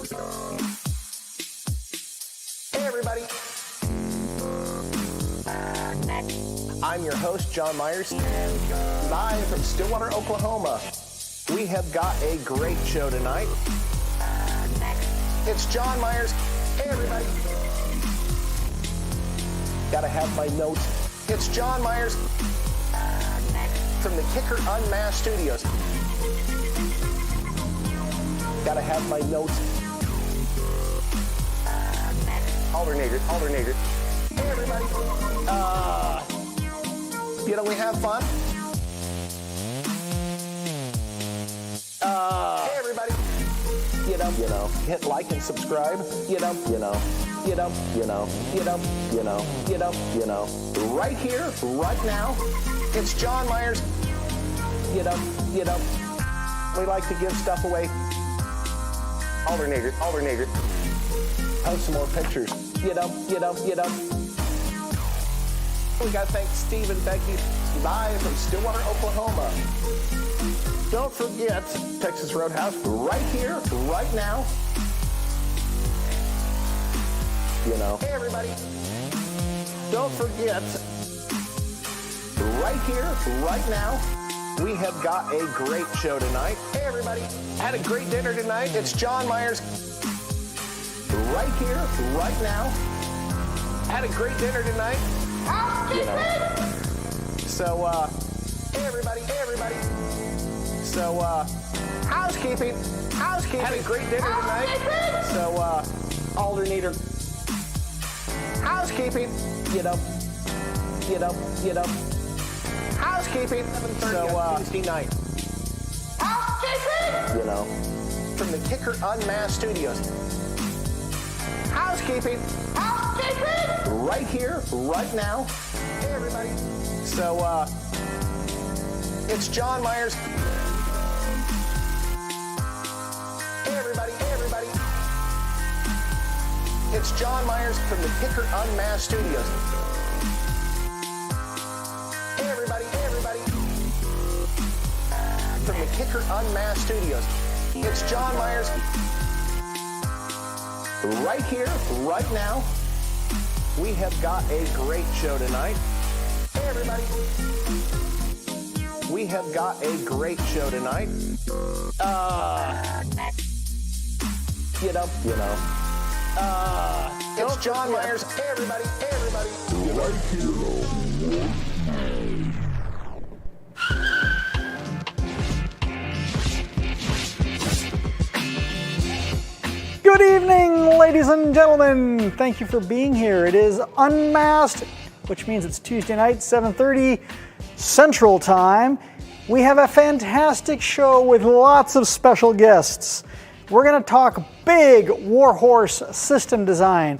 Hey everybody. I'm your host, John Myers, live from Stillwater, Oklahoma. We have got a great show tonight. It's John Myers. Hey everybody. Gotta have my notes. It's John Myers from the KICKER UnMasked studios. Gotta have my notes. Alternator. Hey everybody. We have fun. Hey everybody. Hit like and subscribe. Right here, right now. It's John Myers. We like to give stuff away. Alternator. Post some more pictures. We got to thank Steve and Becky live from Stillwater, Oklahoma. Don't forget Texas Roadhouse right here, right now. Hey everybody. Don't forget right here, right now. We have got a great show tonight. Hey everybody. Had a great dinner tonight. It's John Myers. Right here, right now. Had a great dinner tonight. So, hey everybody. So, housekeeping. Had a great dinner tonight. So, alternator. Housekeeping. Housekeeping. So, Tuesday night. Housekeeping. From the KICKER UnMasked studios. Housekeeping. Right here, right now. Hey everybody. So, it's John Myers. Hey everybody. It's John Myers from the KICKER UnMasked studios. Hey everybody. From the KICKER UnMasked studios. It's John Myers. Right here, right now. We have got a great show tonight. Hey everybody. We have got a great show tonight. It's John Myers. Hey everybody. Right here. Good evening, ladies and gentlemen. Thank you for being here. It is Unmasked, which means it's Tuesday night, 7:30 Central Time. We have a fantastic show with lots of special guests. We're going to talk big Warhorse system design.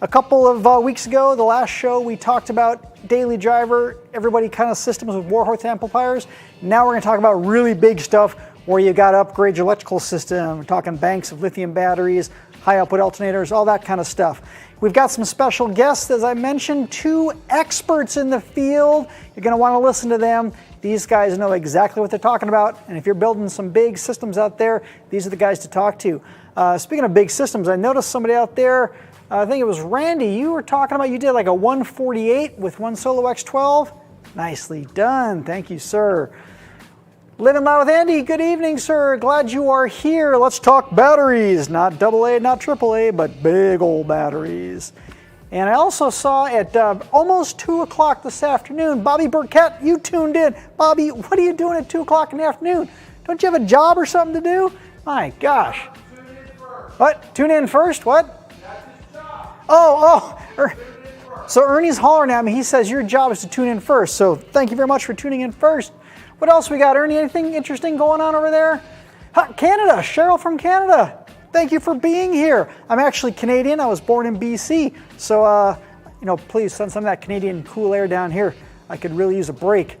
A couple of weeks ago, the last show, we talked about daily driver, everybody kind of systems with Warhorse amplifiers. Now we're going to talk about really big stuff where you got to upgrade your electrical system. We're talking banks of lithium batteries, high output alternators, all that kind of stuff. We've got some special guests, as I mentioned, 2 experts in the field. You're going to want to listen to them. These guys know exactly what they're talking about, and if you're building some big systems out there, these are the guys to talk to. Speaking of big systems, I noticed somebody out there, I think it was Randy, you were talking about you did like a 148 with one Solo X12. Nicely done. Thank you, sir. Living Loud with Andy, good evening, sir. Glad you are here. Let's talk batteries. Not AA, not AAA, but big old batteries. And I also saw at almost 2 o'clock this afternoon, Bobby Burkett, you tuned in. Bobby, what are you doing at 2 o'clock in the afternoon? Don't you have a job or something to do? My gosh. Tune in first. What? Tune in first? What? That's his job. Oh. Tune in first. So Ernie's hollering at me. He says your job is to tune in first. So thank you very much for tuning in first. What else we got, Ernie? Anything interesting going on over there? Canada, Cheryl from Canada. Thank you for being here. I'm actually Canadian. I was born in BC. So, please send some of that Canadian cool air down here. I could really use a break.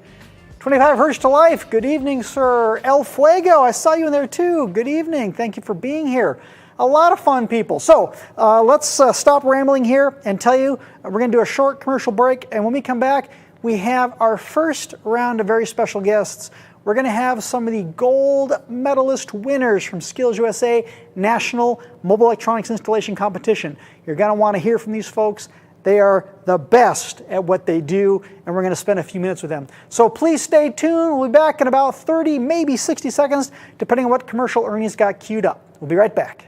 25 Hertz to Life. Good evening, sir. El Fuego, I saw you in there too. Good evening. Thank you for being here. A lot of fun people. So let's stop rambling here and tell you we're going to do a short commercial break. And when we come back, we have our first round of very special guests. we're going to have some of the gold medalist winners from Skills USA National Mobile Electronics Installation Competition. You're going to want to hear from these folks. They are the best at what they do, and we're going to spend a few minutes with them. So please stay tuned. We'll be back in about 30, maybe 60 seconds, depending on what commercial Ernie's got queued up. We'll be right back.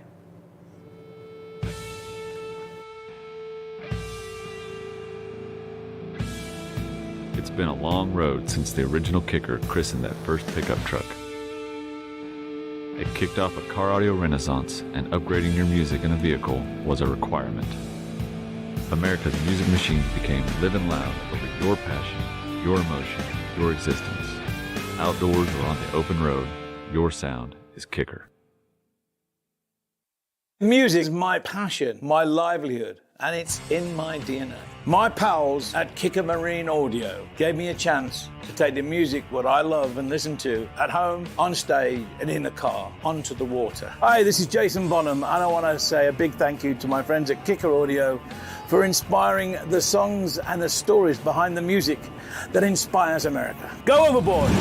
It's been a long road since the original Kicker christened that first pickup truck. It kicked off a car audio renaissance, and upgrading your music in a vehicle was a requirement. America's music machines became live and loud over your passion, your emotion, your existence. Outdoors or on the open road, your sound is Kicker. Music is my passion, my livelihood, and it's in my DNA. My pals at KICKER Marine Audio gave me a chance to take the music, what I love and listen to, at home, on stage, and in the car, onto the water. Hi, this is Jason Bonham, and I want to say a big thank you to my friends at KICKER Audio for inspiring the songs and the stories behind the music that inspires America. Go overboard!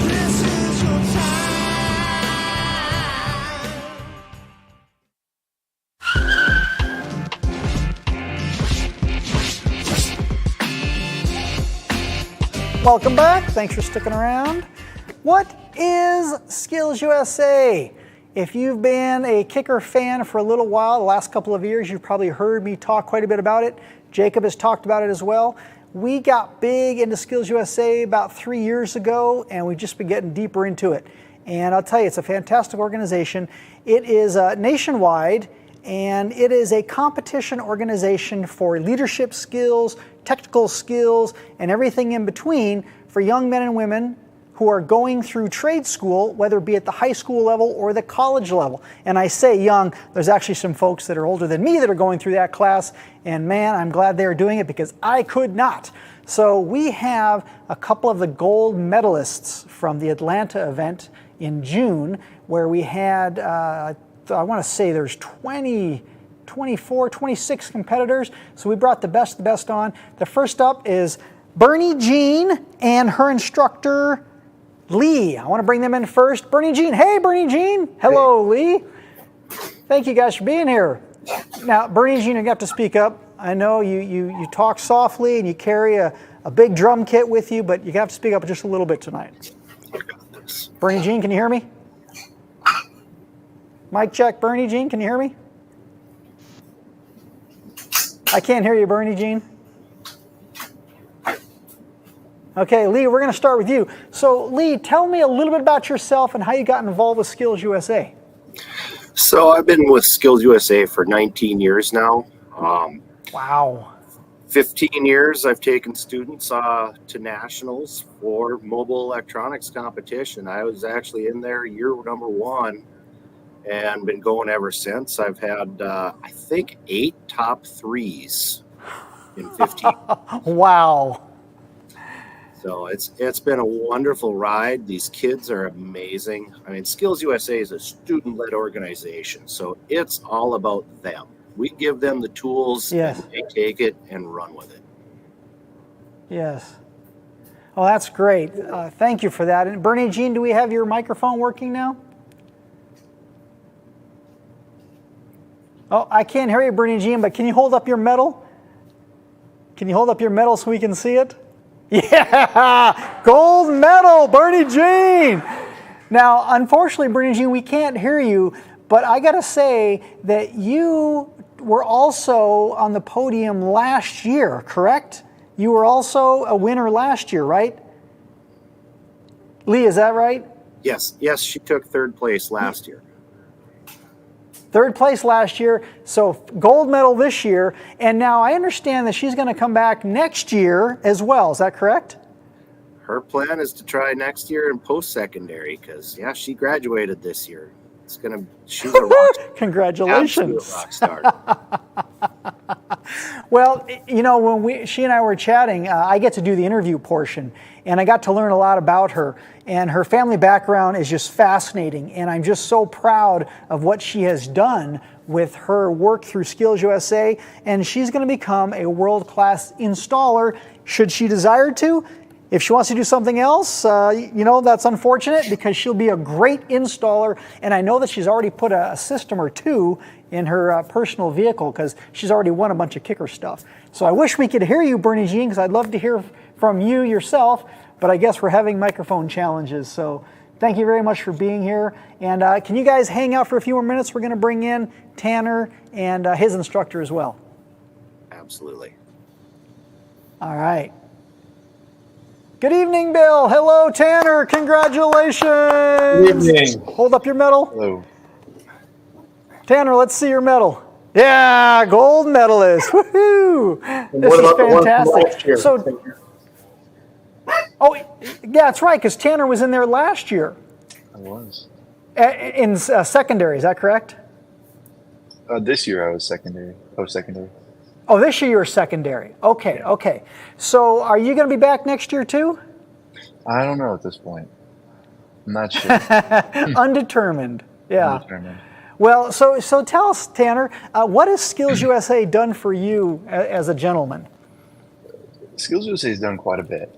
Welcome back. Thanks for sticking around. What is Skills USA? If you've been a Kicker fan for a little while, the last couple of years, you've probably heard me talk quite a bit about it. Jacob has talked about it as well. We got big into Skills USA about 3 years ago, and we've just been getting deeper into it. And I'll tell you, it's a fantastic organization. It is nationwide, and it is a competition organization for leadership skills, technical skills, and everything in between for young men and women who are going through trade school, whether it be at the high school level or the college level. And I say young, there's actually some folks that are older than me that are going through that class, and man, I'm glad they're doing it because I could not. So we have a couple of the gold medalists from the Atlanta event in June, where we had, I want to say there's 24, 26 competitors. So we brought the best on. The first up is Bernie Jean and her instructor, Lee. I want to bring them in first. Bernie Jean. Hey, Bernie Jean. Hello, hey. Lee. Thank you guys for being here. Now, Bernie Jean, you have to speak up. I know you talk softly and you carry a big drum kit with you, but you have to speak up just a little bit tonight. Bernie Jean, can you hear me? Mic check. Bernie Jean, can you hear me? I can't hear you, Bernie Jean. Okay, Lee, we're going to start with you. So, Lee, tell me a little bit about yourself and how you got involved with Skills USA. So, I've been with Skills USA for 19 years now. Wow. 15 years I've taken students to nationals for mobile electronics competition. I was actually in there year number 1 and been going ever since. I've had, I think, 8 top 3s in 15. Wow. So it's been a wonderful ride. These kids are amazing. I mean, Skills USA is a student-led organization, so it's all about them. We give them the tools, yes, and they take it and run with it. Yes. Well, that's great. Thank you for that. And Bernie Jean, do we have your microphone working now? Oh, I can't hear you, Bernie Jean, but can you hold up your medal? Can you hold up your medal so we can see it? Yeah! Gold medal, Bernie Jean! Now, unfortunately, Bernie Jean, we can't hear you, but I got to say that you were also on the podium last year, correct? You were also a winner last year, right? Lee, is that right? Yes, she took 3rd place last year. 3rd place last year, so gold medal this year, and now I understand that she's going to come back next year as well. Is that correct? Her plan is to try next year in post-secondary because, yeah, she graduated this year. She's a rock star. Congratulations. Absolute rock star. Well, you know, when she and I were chatting, I get to do the interview portion, and I got to learn a lot about her. And her family background is just fascinating, and I'm just so proud of what she has done with her work through Skills USA, and she's going to become a world-class installer should she desire to. If she wants to do something else, that's unfortunate because she'll be a great installer. And I know that she's already put a system or two in her personal vehicle because she's already won a bunch of kicker stuff. So I wish we could hear you, Bernie Jean, because I'd love to hear from you yourself. But I guess we're having microphone challenges. So thank you very much for being here. And can you guys hang out for a few more minutes? We're going to bring in Tanner and his instructor as well. Absolutely. All right. Good evening, Bill. Hello, Tanner. Congratulations. Good evening. Hold up your medal. Hello. Tanner, let's see your medal. Yeah, gold medalist. Woohoo! This is fantastic. So, oh, yeah, that's right, because Tanner was in there last year. I was. In secondary, is that correct? This year I was secondary, post-secondary. Oh, this year you were secondary. Okay, okay. So are you going to be back next year too? I don't know at this point. I'm not sure. Undetermined. Yeah. Undetermined. Well, so tell us, Tanner, what has Skills USA done for you as a gentleman? Skills USA has done quite a bit.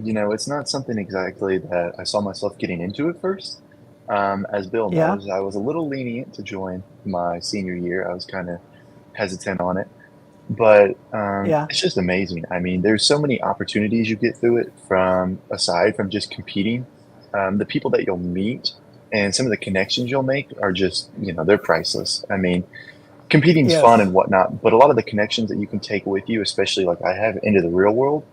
It's not something exactly that I saw myself getting into at first. As Bill knows, I was a little lenient to join my senior year. I was kind of hesitant on it, but it's just amazing. I mean, there's so many opportunities you get through it aside from just competing. The people that you'll meet and some of the connections you'll make are just, they're priceless. I mean, competing's fun and whatnot, but a lot of the connections that you can take with you, especially like I have into the real world,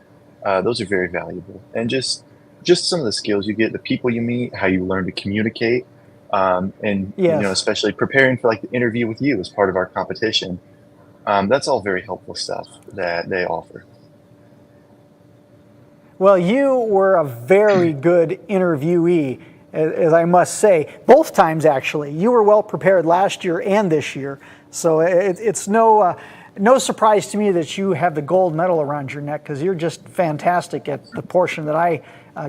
those are very valuable. And just some of the skills you get, the people you meet, how you learn to communicate, and especially preparing for like the interview with you as part of our competition. That's all very helpful stuff that they offer. Well, you were a very good interviewee, as I must say, both times actually. You were well prepared last year and this year, so it's no surprise to me that you have the gold medal around your neck because you're just fantastic at the portion that I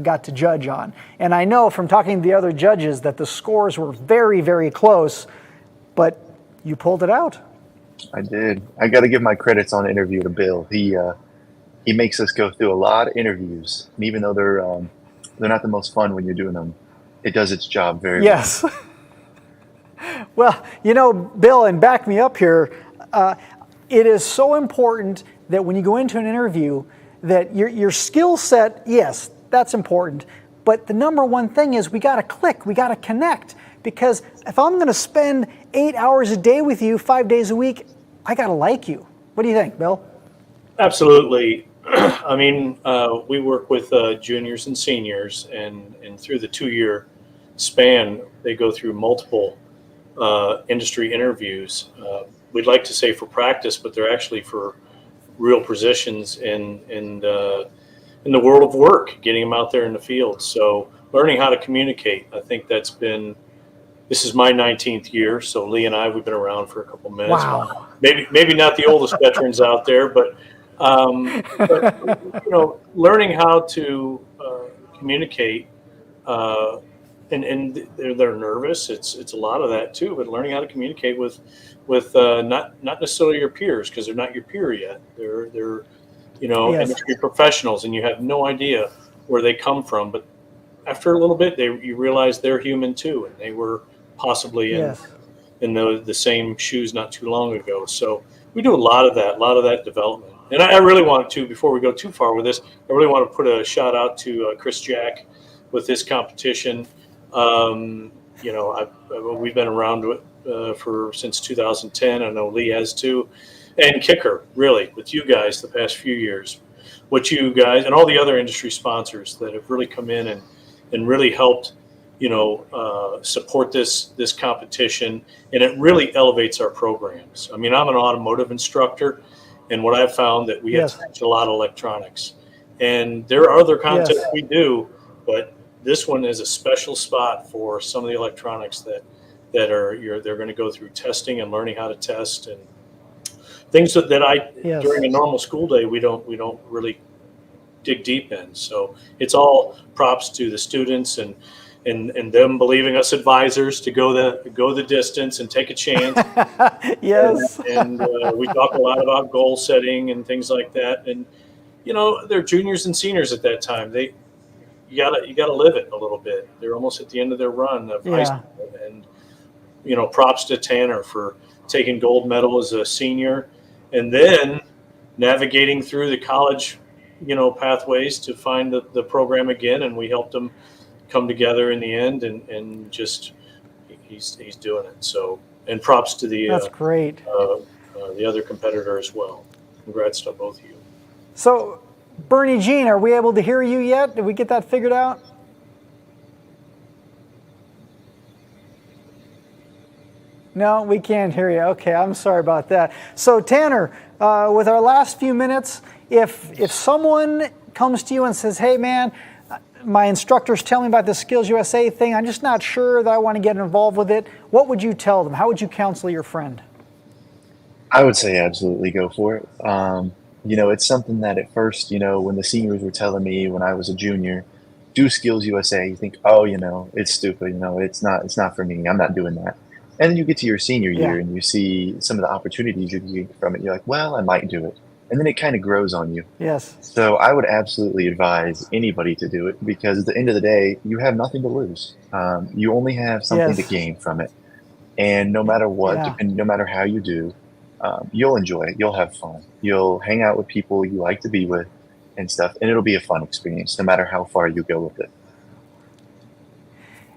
got to judge on. And I know from talking to the other judges that the scores were very, very close, but you pulled it out. I did. I got to give my credits on the interview to Bill. He makes us go through a lot of interviews, and even though they're not the most fun when you're doing them, it does its job very well. Well, Bill, and back me up here, it is so important that when you go into an interview that your skill set, yes, that's important, but the number one thing is we got to click, we got to connect, because if I'm going to spend 8 hours a day with you 5 days a week, I got to like you. What do you think, Bill? Absolutely. I mean, we work with juniors and seniors, and through the 2-year span, they go through multiple industry interviews. We'd like to say for practice, but they're actually for real positions in the world of work, getting them out there in the field. So learning how to communicate, I think this is my 19th year. So Lee and we've been around for a couple minutes. Wow. Maybe not the oldest veterans out there, but learning how to communicate, and they're nervous. It's a lot of that too, but learning how to communicate with not necessarily your peers, because they're not your peer yet. They're industry professionals, and you have no idea where they come from. But after a little bit, you realize they're human too, and they were possibly in the same shoes not too long ago. So we do a lot of that development. And I really want to, before we go too far with this, I really want to put a shout out to Chris Jack with this competition. We've been around since 2010. I know Lee has too. And KICKER, really, with you guys the past few years. What you guys and all the other industry sponsors that have really come in and really helped, support this competition. And it really elevates our programs. I mean, I'm an automotive instructor, and what I've found that we have to teach a lot of electronics. And there are other contests we do, but this one is a special spot for some of the electronics that they're going to go through testing and learning how to test, and things that during a normal school day we don't really dig deep in. So it's all props to the students and them believing us advisors to go the distance and take a chance. Yes. And we talk a lot about goal setting and things like that. And they're juniors and seniors at that time. You gotta live it a little bit. They're almost at the end of their run of high school, and props to Tanner for taking gold medal as a senior, and then navigating through the college, pathways to find the program again. And we helped him come together in the end, and just he's doing it. So, and props to That's great. The other competitor as well. Congrats to both of you. So, Bernie Jean, are we able to hear you yet? Did we get that figured out? No, we can't hear you. Okay, I'm sorry about that. So, Tanner, with our last few minutes, if someone comes to you and says, hey, man, my instructor's telling me about this Skills USA thing, I'm just not sure that I want to get involved with it, what would you tell them? How would you counsel your friend? I would say absolutely go for it. It's something that at first, when the seniors were telling me when I was a junior, do Skills USA, you think, oh, it's stupid. It's not for me. I'm not doing that. And then you get to your senior year and you see some of the opportunities you get from it. You're like, well, I might do it. And then it kind of grows on you. Yes. So I would absolutely advise anybody to do it, because at the end of the day, you have nothing to lose. You only have something to gain from it. And no matter what, no matter how you do, you'll enjoy it. You'll have fun. You'll hang out with people you like to be with and stuff. And it'll be a fun experience no matter how far you go with it.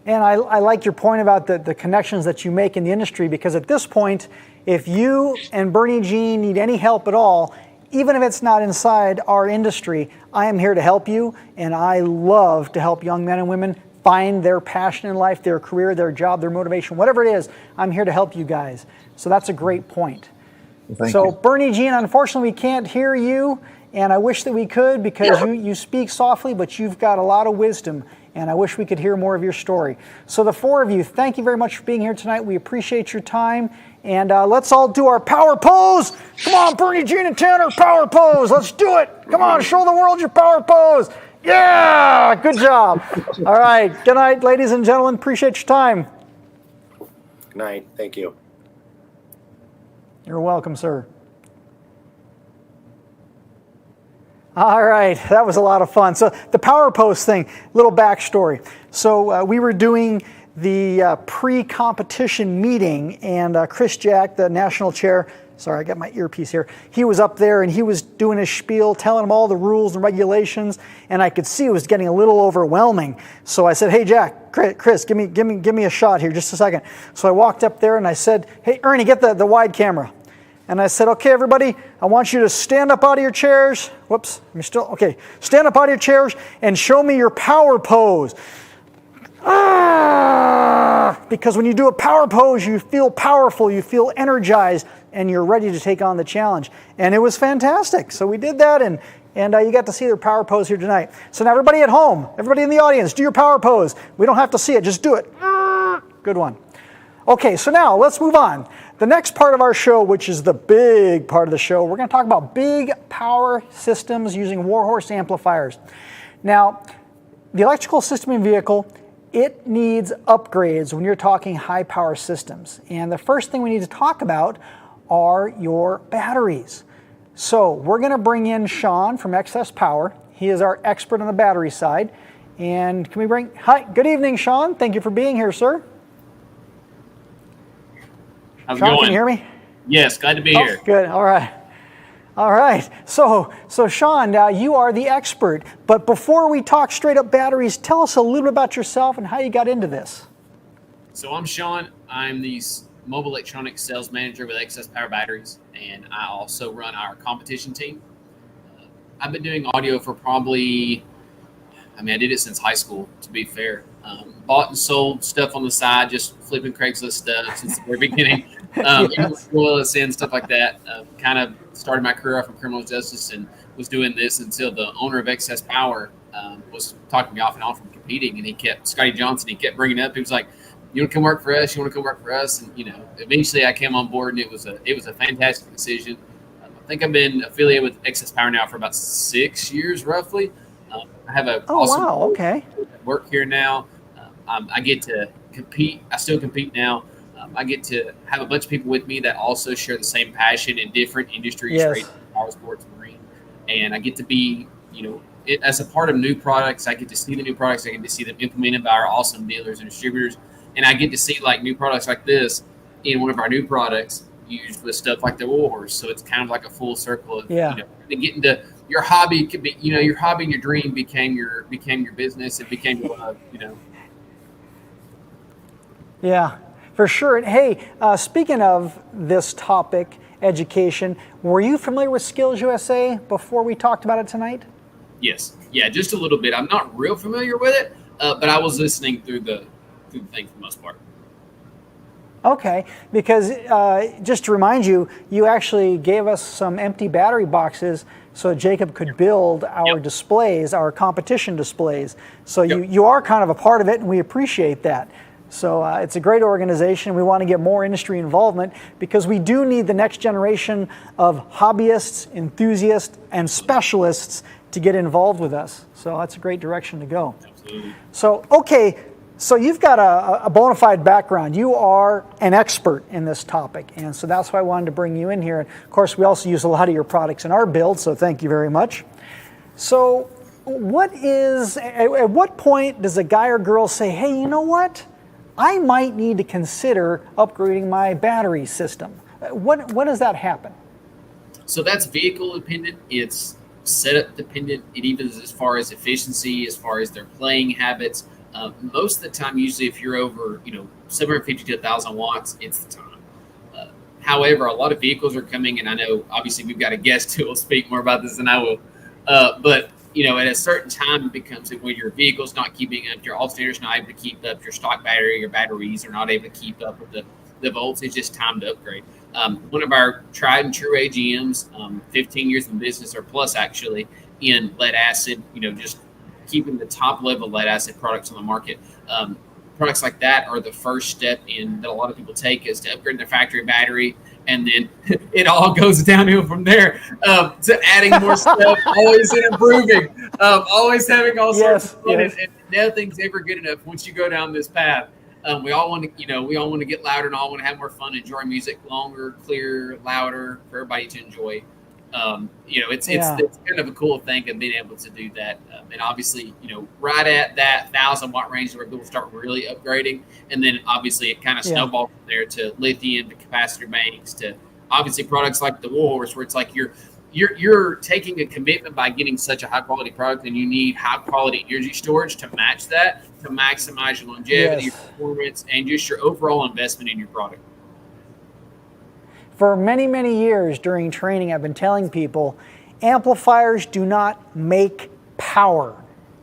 And I like your point about the connections that you make in the industry, because at this point, if you and Bernie Jean need any help at all, even if it's not inside our industry, I am here to help you. And I love to help young men and women find their passion in life, their career, their job, their motivation, whatever it is. I'm here to help you guys. So that's a great point. Thank you. Bernie Jean, unfortunately, we can't hear you. And I wish that we could, because you speak softly, but you've got a lot of wisdom. And I wish we could hear more of your story. So the four of you, thank you very much for being here tonight. We appreciate your time. And let's all do our power pose. Come on, Bernie, Jean, and Tanner, power pose. Let's do it. Come on, show the world your power pose. Yeah, good job. All right, good night, ladies and gentlemen. Appreciate your time. Good night. Thank you. You're welcome, sir. All right, that was a lot of fun. So the power pose thing, little backstory. So we were doing the pre-competition meeting, and Chris Jack, the national chair, sorry, I got my earpiece here, he was up there and he was doing his spiel, telling them all the rules and regulations, and I could see it was getting a little overwhelming. So I said, hey Jack, Chris, give me a shot here, just a second. So I walked up there and I said, hey Ernie, get the wide camera. And I said, okay, everybody, I want you to stand up out of your chairs. Whoops, okay. Stand up out of your chairs and show me your power pose. Because when you do a power pose, you feel powerful, you feel energized, and you're ready to take on the challenge. And it was fantastic. So we did that, and you got to see their power pose here tonight. So now everybody at home, everybody in the audience, do your power pose. We don't have to see it, just do it. Good one. Okay, so now let's move on. The next part of our show, which is the big part of the show, we're going to talk about big power systems using Warhorse amplifiers. Now, the electrical system in vehicle, it needs upgrades when you're talking high power systems. And the first thing we need to talk about are your batteries. So we're going to bring in Sean from Excess Power. He is our expert on the battery side. And can we bring, hi, good evening, Sean. Thank you for being here, sir. How's it Sean, going? can you hear me? Yes, glad to be here. Good, all right. All right, so Sean, you are the expert. But before we talk straight up batteries, tell us a little bit about yourself and how you got into this. So I'm Sean. I'm the mobile electronics sales manager with Excess Power Batteries, and I also run our competition team. I've been doing audio for probably, I did it since high school, to be fair. Bought and sold stuff on the side, just flipping Craigslist stuff since the very beginning. Loyalists and stuff like that. Kind of started my career off in criminal justice and was doing this until the owner of Excess Power was talking me off and on from competing, and Scotty Johnson, he kept bringing it up. He was like, you want to come work for us? You want to come work for us? And, eventually I came on board, and it was a fantastic decision. I think I've been affiliated with Excess Power now for about 6 years, roughly. I have a awesome work here now. I get to compete. I still compete now. I get to have a bunch of people with me that also share the same passion in different industries, racing, power sports, marine. and I get to be, as a part of new products. I get to see the new products. I get to see them implemented by our awesome dealers and distributors, and I get to see like new products like this in one of our new products used with stuff like the Warhorse. So it's kind of like a full circle of getting to your hobby. Could be your hobby and your dream became your business. It became your love. Yeah, for sure. And hey, speaking of this topic, education, were you familiar with Skills USA before we talked about it tonight? Yes. Yeah, just a little bit. I'm not real familiar with it, but I was listening through the thing for the most part. Okay, because just to remind you, you actually gave us some empty battery boxes so Jacob could build our displays, our competition displays. So you are kind of a part of it, and we appreciate that. So it's a great organization. We want to get more industry involvement because we do need the next generation of hobbyists, enthusiasts, and specialists to get involved with us. So that's a great direction to go. Absolutely. So, okay, so you've got a bona fide background. You are an expert in this topic, and so that's why I wanted to bring you in here. And of course, we also use a lot of your products in our build, so thank you very much. So at what point does a guy or girl say, hey, you know what? I might need to consider upgrading my battery system. When does that happen? So that's vehicle dependent. It's setup dependent. It even is as far as efficiency, as far as their playing habits. Most of the time, usually if you're over 750 to 1,000 watts, it's the time. However, a lot of vehicles are coming, and I know obviously we've got a guest who will speak more about this than I will. But at a certain time, it becomes when your vehicle's not keeping up, your alternator's not able to keep up, your stock battery, your batteries are not able to keep up with the volts. It's just time to upgrade. One of our tried and true AGMs, 15 years in business or plus actually, in lead acid, just keeping the top level lead acid products on the market. Products like that are the first step that a lot of people take is to upgrade their factory battery. And then it all goes downhill from there to adding more stuff, always improving, always having all sorts of fun, and nothing's ever good enough once you go down this path. We all want to get louder and all want to have more fun, enjoy music longer, clearer, louder for everybody to enjoy. It's kind of a cool thing of being able to do that. And obviously, right at that 1,000 watt range where people start really upgrading. And then obviously it kind of snowballs from there to lithium, to capacitor banks, to obviously products like the Warhorse, where it's like you're taking a commitment by getting such a high quality product, and you need high quality energy storage to match that, to maximize your longevity, your performance, and just your overall investment in your product. For many, many years during training, I've been telling people amplifiers do not make power.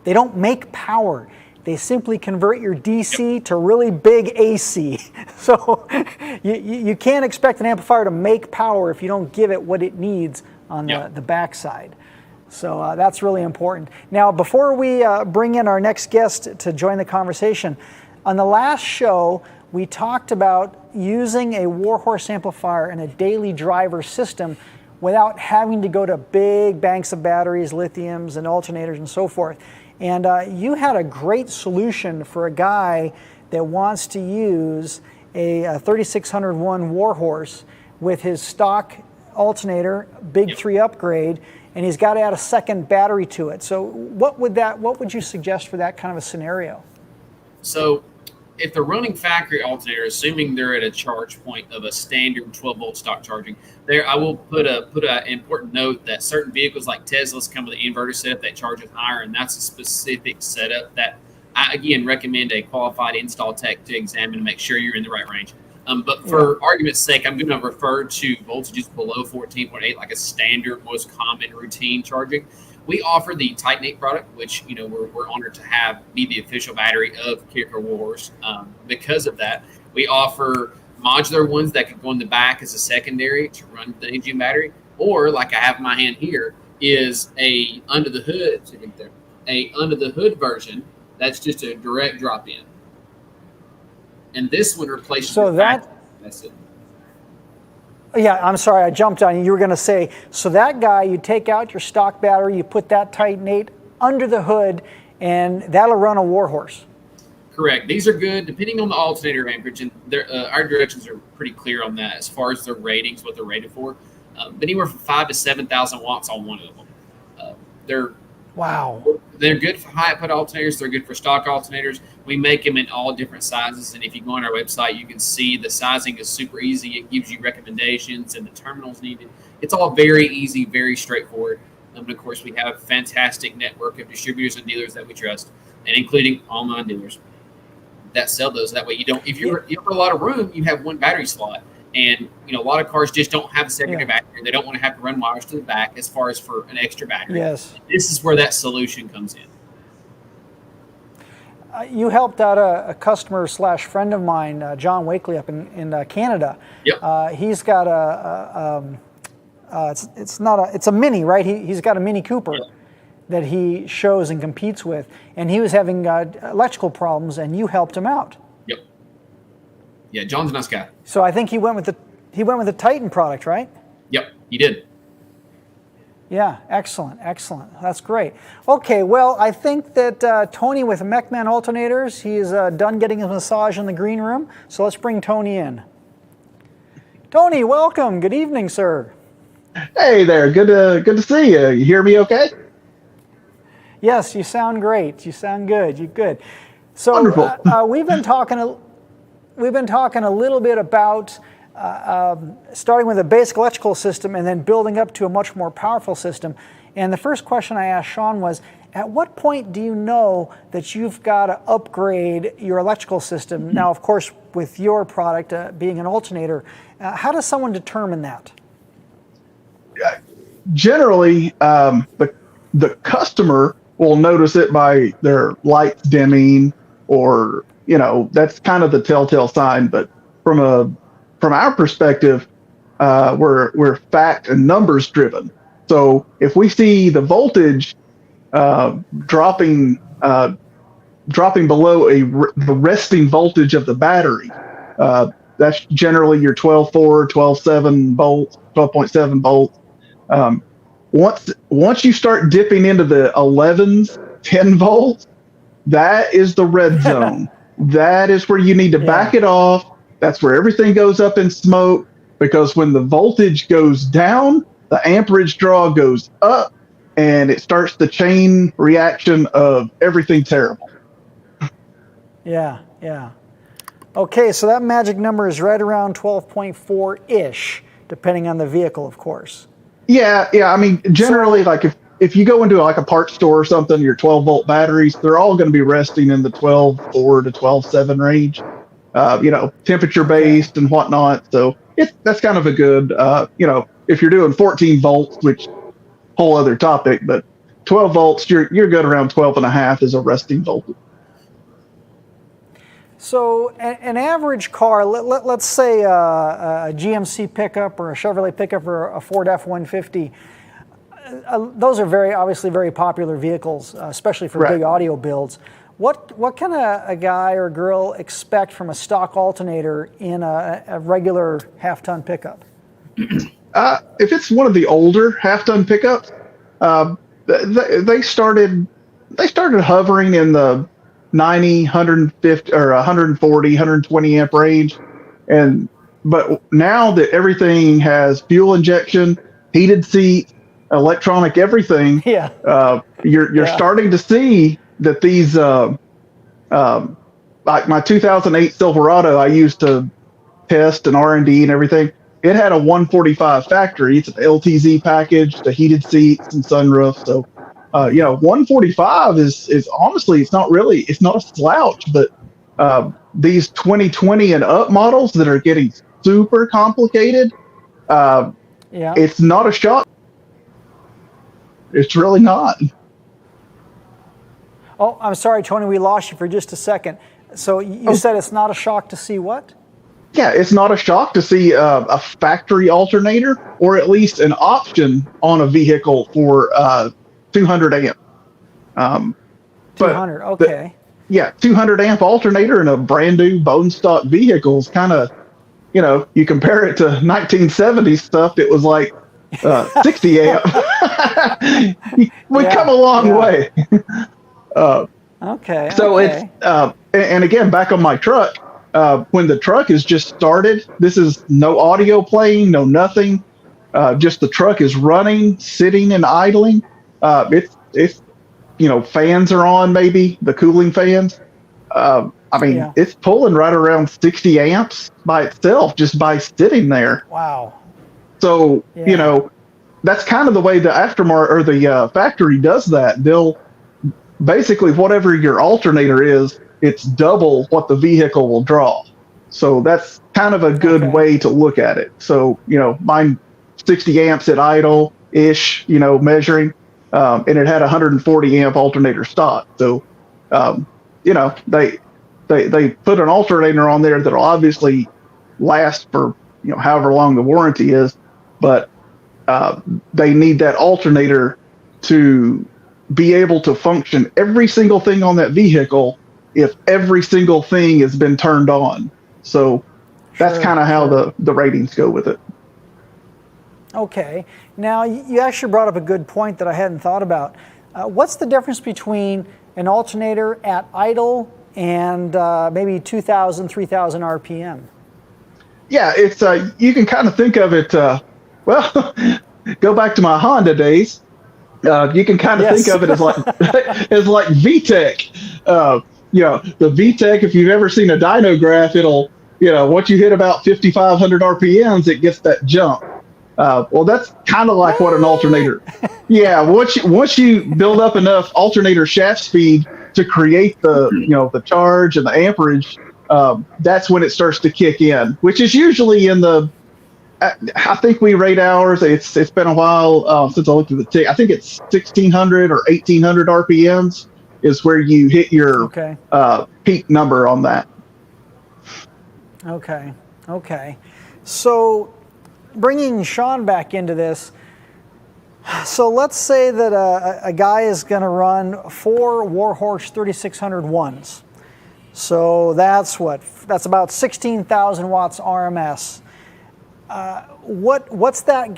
They don't make power. They simply convert your DC to really big AC. So you can't expect an amplifier to make power if you don't give it what it needs on the backside. So that's really important. Now, before we bring in our next guest to join the conversation, on the last show, we talked about using a Warhorse amplifier in a daily driver system without having to go to big banks of batteries, lithiums, and alternators, and so forth. And you had a great solution for a guy that wants to use a 3601 Warhorse with his stock alternator, big 3 upgrade, and he's got to add a second battery to it. So what would you suggest for that kind of a scenario? So if they're running factory alternator, assuming they're at a charge point of a standard 12-volt stock charging, I will put an important note that certain vehicles like Teslas come with an inverter setup that charges higher, and that's a specific setup that I, again, recommend a qualified install tech to examine and make sure you're in the right range. But for argument's sake, I'm going to refer to voltages below 14.8, like a standard, most common routine charging. We offer the Titanate product, which we're honored to have be the official battery of KICKER Warhorse. Because of that, we offer modular ones that could go in the back as a secondary to run the engine battery, or like I have in my hand here is a under the hood version that's just a direct drop in, and this one replaces. So that's it. Yeah, I'm sorry, I jumped on you. You were going to say, so that guy, you take out your stock battery, you put that Titanate under the hood, and that'll run a Warhorse. Correct. These are good, depending on the alternator amperage, and our directions are pretty clear on that as far as their ratings, what they're rated for. But anywhere from 5,000 to 7,000 watts on one of them. They're Wow. They're good for high output alternators. They're good for stock alternators. We make them in all different sizes, and if you go on our website, you can see the sizing is super easy. It gives you recommendations and the terminals needed. It's all very easy, very straightforward. And of course, we have a fantastic network of distributors and dealers that we trust, and including online dealers that sell those. That way, you have a lot of room, you have one battery slot. And, a lot of cars just don't have a secondary battery. They don't want to have to run wires to the back as far as for an extra battery. Yes. This is where that solution comes in. You helped out a customer / friend of mine, John Wakely, up in Canada. Yep. He's got it's a Mini, right? He's got a Mini Cooper that he shows and competes with, and he was having electrical problems, and you helped him out. Yep. Yeah, John's a nice guy. So I think he went with the Titan product, right? Yep, he did. Yeah, excellent. That's great. Okay, well, I think that Tony with Mechman Alternators, he's done getting his massage in the green room, so let's bring Tony in. Tony, welcome. Good evening, sir. Hey there. Good to see you. You hear me okay? Yes, you sound great. You sound good. You're good. So wonderful. We've been talking a little bit about starting with a basic electrical system and then building up to a much more powerful system. And the first question I asked Sean was, at what point do you know that you've got to upgrade your electrical system? Now, of course, with your product being an alternator, how does someone determine that? Generally, the customer will notice it by their lights dimming, or that's kind of the telltale sign. But from our perspective, we're fact and numbers driven. So if we see the voltage dropping below the resting voltage of the battery, that's generally your 12.4, 12.7 volts, 12.7 volts. Once you start dipping into the 11s, 10 volts, that is the red zone. That is where you need to back it off. That's where everything goes up in smoke, because when the voltage goes down, the amperage draw goes up, and it starts the chain reaction of everything terrible. Yeah. Okay, so that magic number is right around 12.4-ish, depending on the vehicle, of course. Yeah. I mean, generally, like if you go into like a parts store or something, your 12-volt batteries, they're all going to be resting in the 12.4 to 12.7 range, temperature based and whatnot. So that's kind of a good, if you're doing 14 volts, which whole other topic, but 12 volts, you're good around 12.5 as a resting voltage. So an average car, let's say a GMC pickup or a Chevrolet pickup or a Ford F-150, those are obviously very popular vehicles, especially for big audio builds. What can a guy or girl expect from a stock alternator in a regular half-ton pickup? If it's one of the older half-ton pickups, they started hovering in the 90, 150 or 140, 120 amp range, but now that everything has fuel injection, heated seats, electronic everything, you're starting to see that these like my 2008 Silverado I used to test and R&D and everything, it had a 145 factory. It's an LTZ package, the heated seats and sunroof. So 145 is honestly, it's not a slouch, but these 2020 and up models that are getting super complicated, it's not a shock. It's really not. Oh, I'm sorry, Tony, we lost you for just a second. So you said it's not a shock to see what? Yeah, it's not a shock to see a factory alternator, or at least an option on a vehicle for 200 amp. 200, okay. 200 amp alternator in a brand new bone stock vehicle is kind of, you compare it to 1970s stuff, it was like 60 amp. We come a long way. Okay. So it's, and again, back on my truck, when the truck is just started, this is no audio playing, no nothing. Just the truck is running, sitting and idling. it's fans are on, maybe the cooling fans. It's pulling right around 60 amps by itself just by sitting there. Wow. So that's kind of the way the aftermarket or the factory does that. They'll basically, whatever your alternator is, it's double what the vehicle will draw. So that's kind of a good way to look at it. So mine 60 amps at idle ish, measuring, and it had 140 amp alternator stock. So they put an alternator on there that'll obviously last for however long the warranty is, but they need that alternator to be able to function every single thing on that vehicle if every single thing has been turned on. So that's kind of how the ratings go with it. Okay. Now, you actually brought up a good point that I hadn't thought about. What's the difference between an alternator at idle and maybe 2,000, 3,000 RPM? Yeah, it's you can kind of think of it, go back to my Honda days. You can kind of think of it as like VTEC. The VTEC, if you've ever seen a dynograph, it'll, once you hit about 5,500 RPMs, it gets that jump. Well, that's kind of like what an alternator. Yeah, once you build up enough alternator shaft speed to create the the charge and the amperage, that's when it starts to kick in, which is usually in the. I think we rate hours. It's been a while since I looked at the tick. I think it's 1,600 or 1,800 RPMs is where you hit your peak number on that. Okay. So, bringing Sean back into this, so let's say that a guy is going to run 4 Warhorse 3600 ones. So that's about 16,000 watts RMS. What's that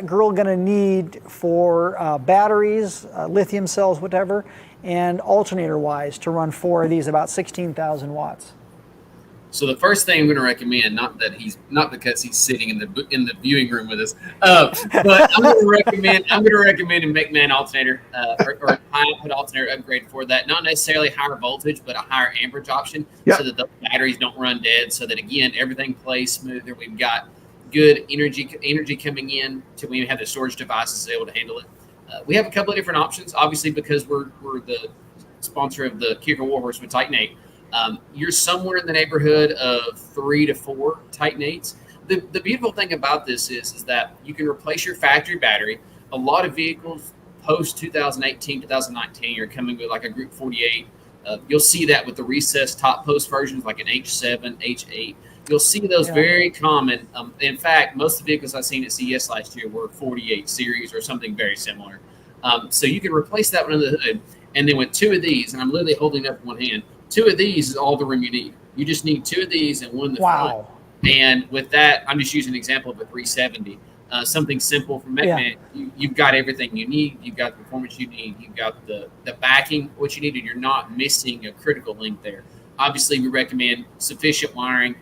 girl going to need for batteries, lithium cells, whatever, and alternator-wise to run 4 of these about 16,000 watts? So the first thing I'm going to recommend, not because he's sitting in the viewing room with us, but I'm going to recommend a Mechman alternator or high output alternator upgrade for that. Not necessarily higher voltage, but a higher amperage option, so that the batteries don't run dead. So that again, everything plays smoother. We've got good energy coming in to when we have the storage devices able to handle it. We have a couple of different options, obviously, because we're the sponsor of the KICKER Warhorse with Titan 8. You're somewhere in the neighborhood of 3 to 4 Titan 8s. The beautiful thing about this is that you can replace your factory battery. A lot of vehicles post 2018, 2019 are coming with like a Group 48. You'll see that with the recessed top post versions like an H7, H8. You'll see those very common. In fact, most of the vehicles I've seen at CES last year were 48 series or something very similar. So you can replace that one under the hood. And then with 2 of these, and I'm literally holding up one hand, 2 of these is all the room you need. You just need 2 of these and 1 in the front. And with that, I'm just using an example of a 370. Something simple from Mechman. You've got everything you need. You've got the performance you need. You've got the backing, what you need, and you're not missing a critical link there. Obviously, we recommend sufficient wiring.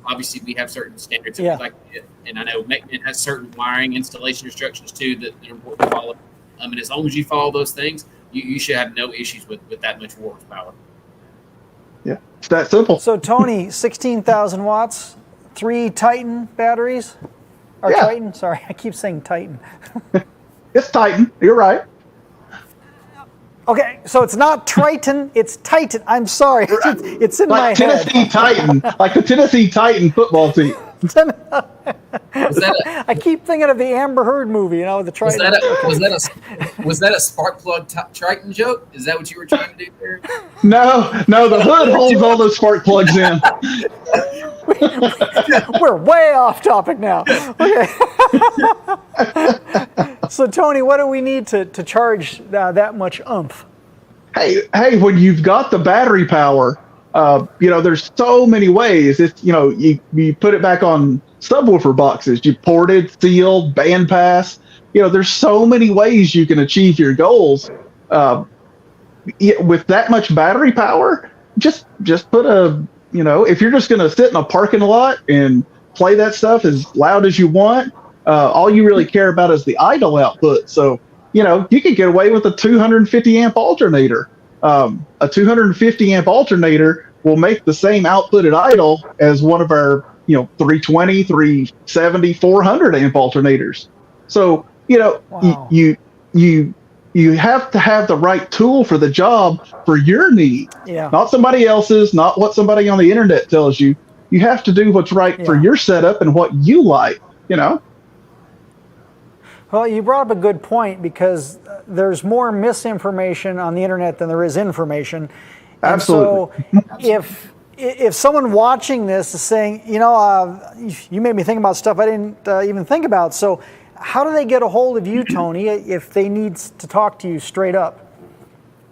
Obviously, we have certain standards that we like to get. And I know Mechman has certain wiring installation instructions, too, that are important to follow. And as long as you follow those things, you should have no issues with that much war power. Yeah, it's that simple. So, Tony, 16,000 watts, 3 Titan batteries? Or Titan? Sorry, I keep saying Titan. It's Titan. You're right. Okay, so it's not Triton, it's Titan. I'm sorry. It's in like my head. Tennessee Titan, like the Tennessee Titan football team. I keep thinking of the Amber Heard movie, the Triton. Was that a spark plug Triton joke? Is that what you were trying to do there? No, the hood holds all those spark plugs in. We're way off topic now. Okay. So, Tony, what do we need to charge that much oomph? Hey, when you've got the battery power, there's so many ways. It's, you put it back on subwoofer boxes, you ported, sealed, bandpass. There's so many ways you can achieve your goals. With that much battery power, just put if you're just going to sit in a parking lot and play that stuff as loud as you want, all you really care about is the idle output. So you can get away with a 250 amp alternator. A 250 amp alternator will make the same output at idle as one of our 320, 370, 400 amp alternators. So Wow. you have to have the right tool for the job for your need, Yeah. not somebody else's, not what somebody on the internet tells you. You have to do what's right for Yeah. your setup and what you like. Well, you brought up a good point, because there's more misinformation on the internet than there is information. And Absolutely. so if someone watching this is saying, you made me think about stuff I didn't even think about. So how do they get a hold of you, Tony, if they need to talk to you straight up?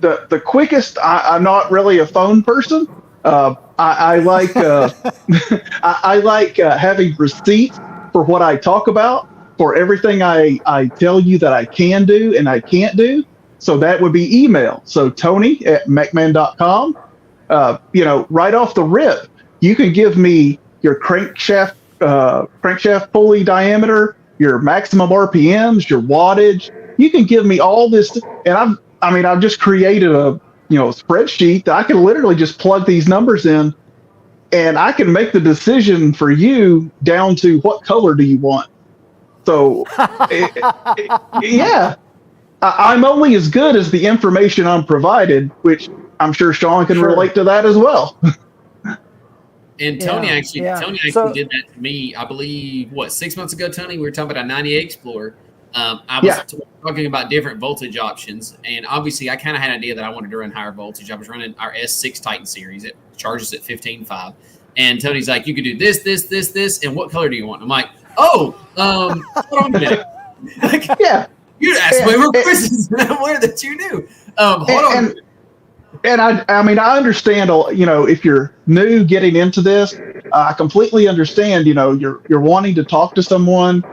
The quickest, I'm not really a phone person. I like I like having receipts for what I talk about, for everything I tell you that I can do and I can't do. So that would be email. So Tony@Mechman.com. Right off the rip, you can give me your crankshaft pulley diameter, your maximum RPMs, your wattage. You can give me all this, and I've just created a spreadsheet that I can literally just plug these numbers in, and I can make the decision for you down to what color do you want. So, yeah, I'm only as good as the information I'm provided, which I'm sure Sean can relate to that as well. And Tony actually So- did that to me, I believe, 6 months ago, Tony? We were talking about a 98 Explorer. I was talking about different voltage options, and obviously I kind of had an idea that I wanted to run higher voltage. I was running our S6 Titan series. It charges at 15.5. And Tony's like, you could do this, this, this, this, and what color do you want? I'm like, hold on a minute. Yeah. You asked way more questions than I'm aware that you knew. Hold on. And I understand, if you're new getting into this, I completely understand, you're wanting to talk to someone,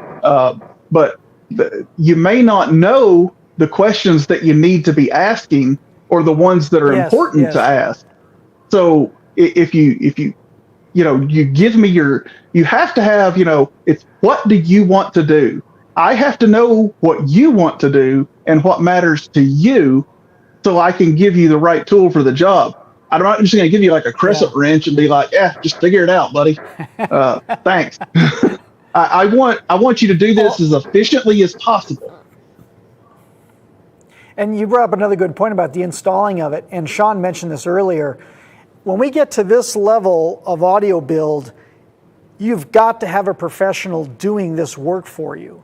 but you may not know the questions that you need to be asking, or the ones that are important to ask. So if you give me you have to have, it's what do you want to do? I have to know what you want to do and what matters to you, so I can give you the right tool for the job. I'm not just going to give you like a crescent wrench and be like, just figure it out, buddy. Thanks. I want you to do this as efficiently as possible. And you brought up another good point about the installing of it, and Sean mentioned this earlier. When we get to this level of audio build, you've got to have a professional doing this work for you.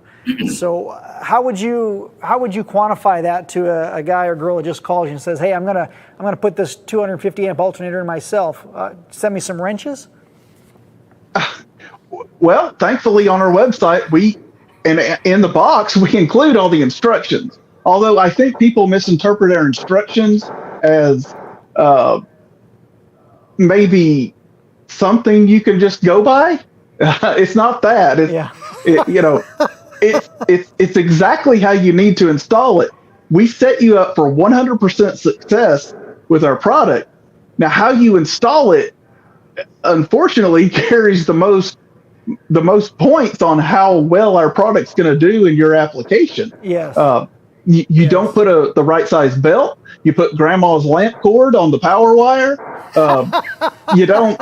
So how would you quantify that to a guy or girl that just calls you and says, hey, I'm gonna put this 250 amp alternator in myself. Send me some wrenches? Well, thankfully on our website, in the box, we include all the instructions. Although I think people misinterpret our instructions as maybe something you can just go by. It's not that. It's exactly how you need to install it. We set you up for 100% success with our product. Now, how you install it, unfortunately, carries the most points on how well our product's going to do in your application. Yes. You don't put the right size belt. You put grandma's lamp cord on the power wire. You don't.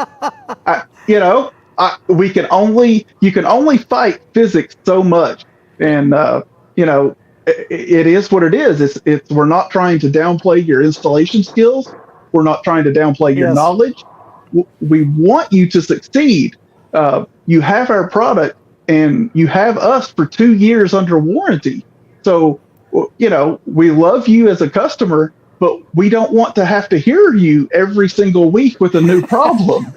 You can only fight physics so much, and it is what it is. We're not trying to downplay your installation skills. We're not trying to downplay your knowledge. We want you to succeed. You have our product, and you have us for 2 years under warranty. So, we love you as a customer, but we don't want to have to hear you every single week with a new problem.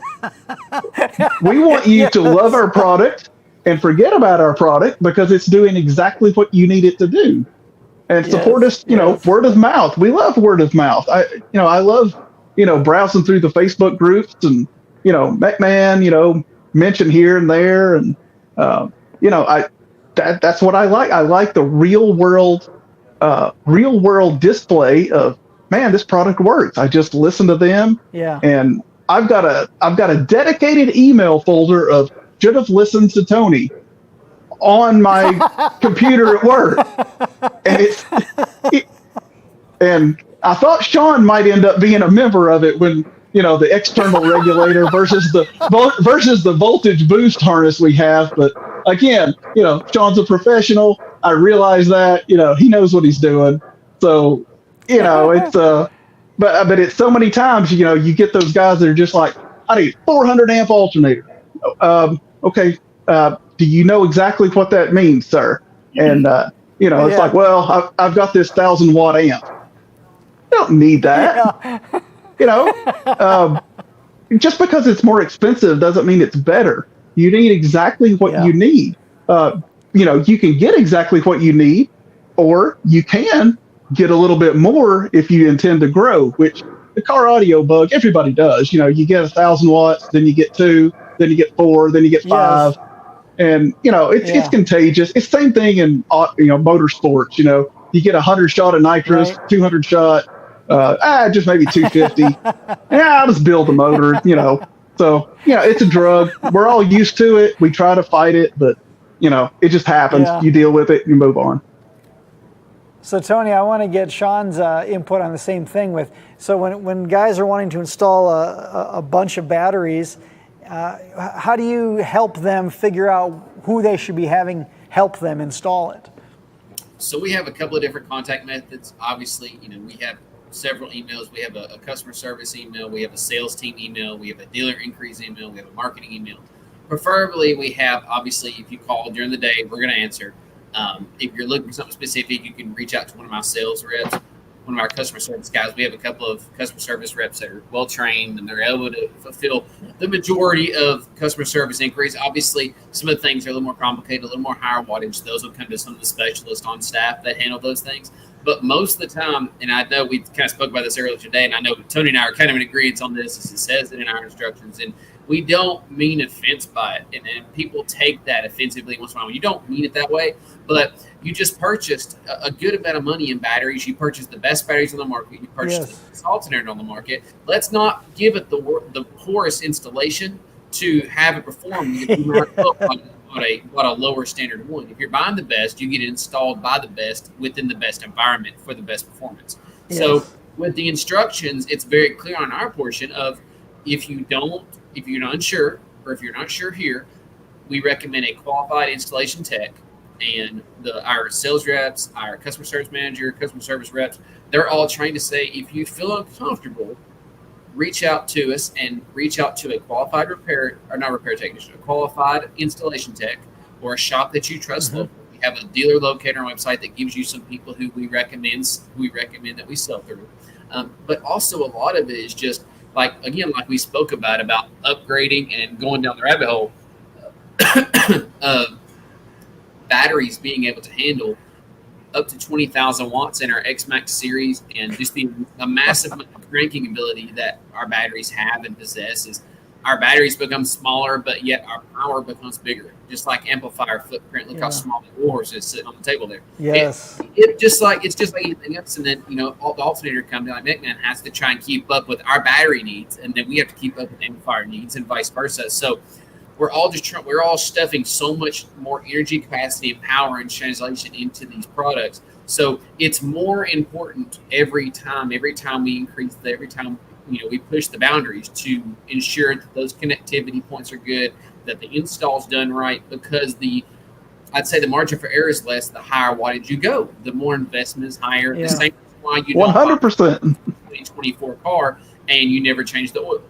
We want you to love our product and forget about our product because it's doing exactly what you need it to do. And support us, word of mouth. We love word of mouth. I love, browsing through the Facebook groups and, Mechman, mention here and there. And, that's what I like. I like the real world display of, man, this product works. I just listen to them. Yeah. And I've got a dedicated email folder of should have listened to Tony on my computer at work. And And I thought Sean might end up being a member of it when, the external regulator versus the voltage boost harness we have. But again, Sean's a professional. I realize that, he knows what he's doing. So, it's but it's so many times, you get those guys that are just like, I need 400 amp alternator. Okay. Do you know exactly what that means, sir? And, it's like, well, I've got this 1,000-watt amp. You don't need that. Just because it's more expensive doesn't mean it's better. You need exactly what you need. You can get exactly what you need, or you can get a little bit more if you intend to grow, which the car audio bug, everybody does. You get 1,000 watts, then you get 2, then you get 4, then you get 5. And, it's contagious. It's the same thing in, motorsports. You get 100 shot of nitrous, 200 shot, just maybe 250. I'll just build the motor, So, it's a drug. We're all used to it. We try to fight it, but, it just happens. You deal with it, you move on. So, Tony, I want to get Sean's input on the same thing. So when guys are wanting to install a bunch of batteries, how do you help them figure out who they should be having help them install it? So we have a couple of different contact methods. Obviously, we have several emails. We have a customer service email. We have a sales team email. We have a dealer inquiries email. We have a marketing email. Preferably, we have, obviously, if you call during the day, we're going to answer. If you're looking for something specific, you can reach out to one of my sales reps, one of our customer service guys. We have a couple of customer service reps that are well trained and they're able to fulfill the majority of customer service inquiries. Obviously, some of the things are a little more complicated, a little more higher wattage. Those will come to some of the specialists on staff that handle those things. But most of the time, and I know we kind of spoke about this earlier today, and I know Tony and I are kind of in agreement on this, as it says it in our instructions, and we don't mean offense by it. And people take that offensively once in a while. You don't mean it that way, but you just purchased a good amount of money in batteries. You purchased the best batteries on the market. You purchased the best alternator on the market. Let's not give it the poorest installation to have it perform what a lower standard one. If you're buying the best, you get it installed by the best within the best environment for the best performance. Yes. So with the instructions, it's very clear on our portion of if you're not sure, or if you're not sure here, we recommend a qualified installation tech. And our sales reps, our customer service manager, customer service reps, they're all trained to say, if you feel uncomfortable, reach out to us and reach out to a qualified technician, a qualified installation tech, or a shop that you trust locally. We have a dealer locator on our website that gives you some people who we recommend that we sell through. But also a lot of it is just like we spoke about upgrading and going down the rabbit hole of batteries being able to handle up to 20,000 watts in our X-Max series, and just the massive cranking ability that our batteries have and possess is our batteries become smaller, but yet our power becomes bigger. Just like amplifier footprint. Look how small the Warhorse is sitting on the table there. Yes. It's just like anything else. And then, all the alternator company like Mechman has to try and keep up with our battery needs, and then we have to keep up with amplifier needs and vice versa. So we're all stuffing so much more energy capacity and power and translation into these products. So it's more important every time we increase every time we push the boundaries to ensure that those connectivity points are good, that the install's done right, because I'd say the margin for error is less the higher wattage you go. The more investment is higher. Yeah. The same why you 100% 2024 car and you never change the oil.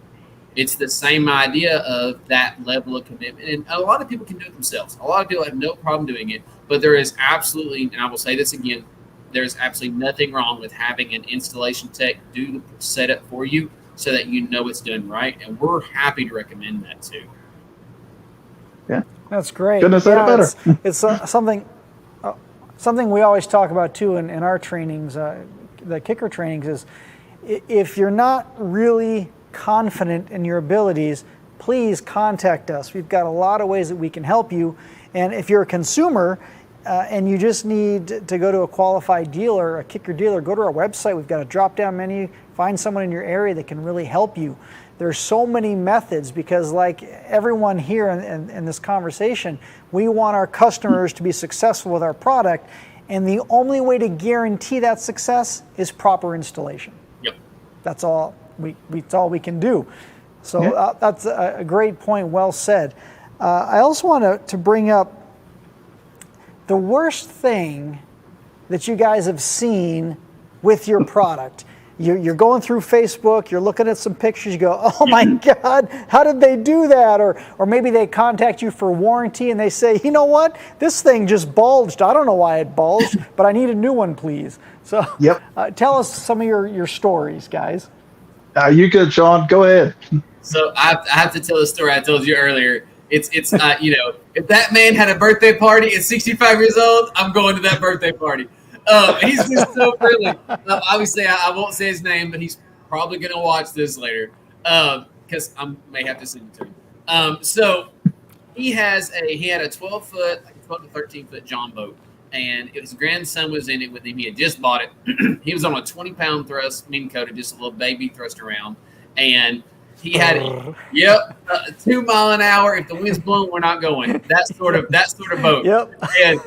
It's the same idea of that level of commitment. And a lot of people can do it themselves. A lot of people have no problem doing it, but there is absolutely, and I will say this again, there's absolutely nothing wrong with having an installation tech do the setup for you so that you know it's done right. And we're happy to recommend that too. Yeah. That's great. Couldn't have said it better. It's something we always talk about too in our trainings, the KICKER trainings, is if you're not really confident in your abilities, please contact us. We've got a lot of ways that we can help you. And if you're a consumer and you just need to go to a qualified dealer, a KICKER dealer, go to our website. We've got a drop-down menu. Find someone in your area that can really help you. There's so many methods because, like everyone here in this conversation, we want our customers to be successful with our product. And the only way to guarantee that success is proper installation. Yep. That's all it's all we can do. So that's a great point. Well said. I also want to bring up the worst thing that you guys have seen with your product. You're going through Facebook, you're looking at some pictures, you go, oh my God, how did they do that? Or maybe they contact you for warranty and they say, you know what, this thing just bulged. I don't know why it bulged, but I need a new one, please. So tell us some of your stories, guys. You good, Sean? Go ahead. So I have to tell the story I told you earlier. It's you know, if that man had a birthday party at 65 years old, I'm going to that birthday party. He's just so friendly. Obviously, I won't say his name, but he's probably going to watch this later because I may have to send it to him. So he had a 12-foot, like 12 to 13-foot John boat, and his grandson was in it with him. He had just bought it. He was on a 20-pound thrust, mean coated, just a little baby thrust around, and he had 2 mile an hour. If the wind's blowing, we're not going. That sort of boat. Yep. And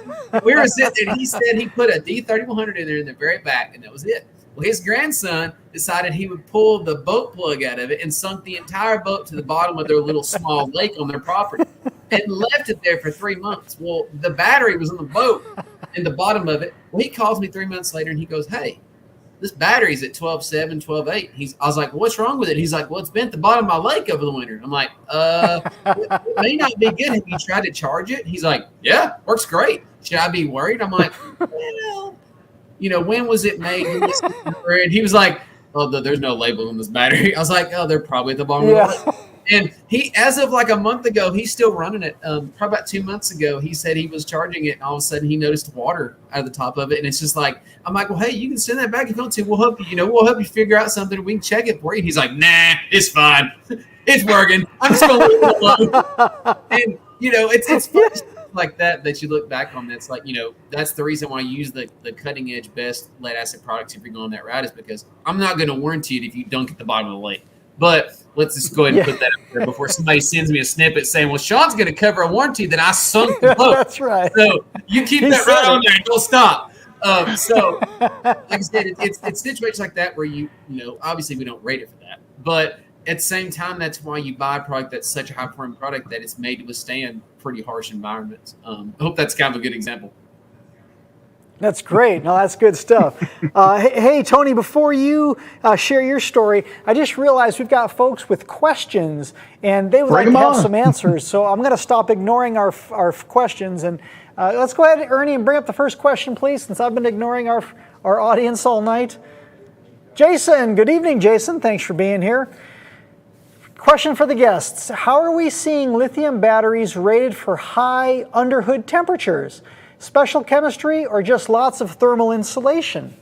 we were sitting there, and he said he put a D3100 in there in the very back, and that was it. Well, his grandson decided he would pull the boat plug out of it and sunk the entire boat to the bottom of their little small lake on their property and left it there for 3 months. Well, the battery was in the boat in the bottom of it. Well, he calls me 3 months later, and he goes, hey, this battery's at 12.7, 12.8. I was like, what's wrong with it? He's like, well, it's been at the bottom of my lake over the winter. I'm like, it may not be good. Have you tried to charge it? He's like, yeah, works great. Should I be worried? I'm like, well, you know, when was it made? And he was like, oh, there's no label on this battery. I was like, oh, they're probably at the bottom of the lake. And he, as of like a month ago, he's still running it. Probably about 2 months ago, he said he was charging it, and all of a sudden he noticed water out of the top of it. And it's just like, I'm like, well, hey, you can send that back if you want to. We'll help you. We'll help you figure out something. We can check it for you. And he's like, nah, it's fine. It's working. I'm just gonna leave it alone. And it's fun stuff like that you look back on. That's like, that's the reason why you use the cutting edge best lead acid products if you're going that route, is because I'm not going to warranty it if you dunk at the bottom of the lake. But let's just go ahead and put that up there before somebody sends me a snippet saying, well, Sean's going to cover a warranty that I sunk the boat. That's right. So you keep that right on there and don't stop. So like I said, it's situations like that where obviously we don't rate it for that. But at the same time, that's why you buy a product that's such a high-performing product that it's made to withstand pretty harsh environments. I hope that's kind of a good example. That's great. No, that's good stuff. Hey, Tony, before you share your story, I just realized we've got folks with questions, and they would like to have some answers. So I'm going to stop ignoring our questions, and let's go ahead, Ernie, and bring up the first question, please, since I've been ignoring our audience all night. Jason, good evening, Jason. Thanks for being here. Question for the guests. How are we seeing lithium batteries rated for high underhood temperatures? Special chemistry or just lots of thermal insulation?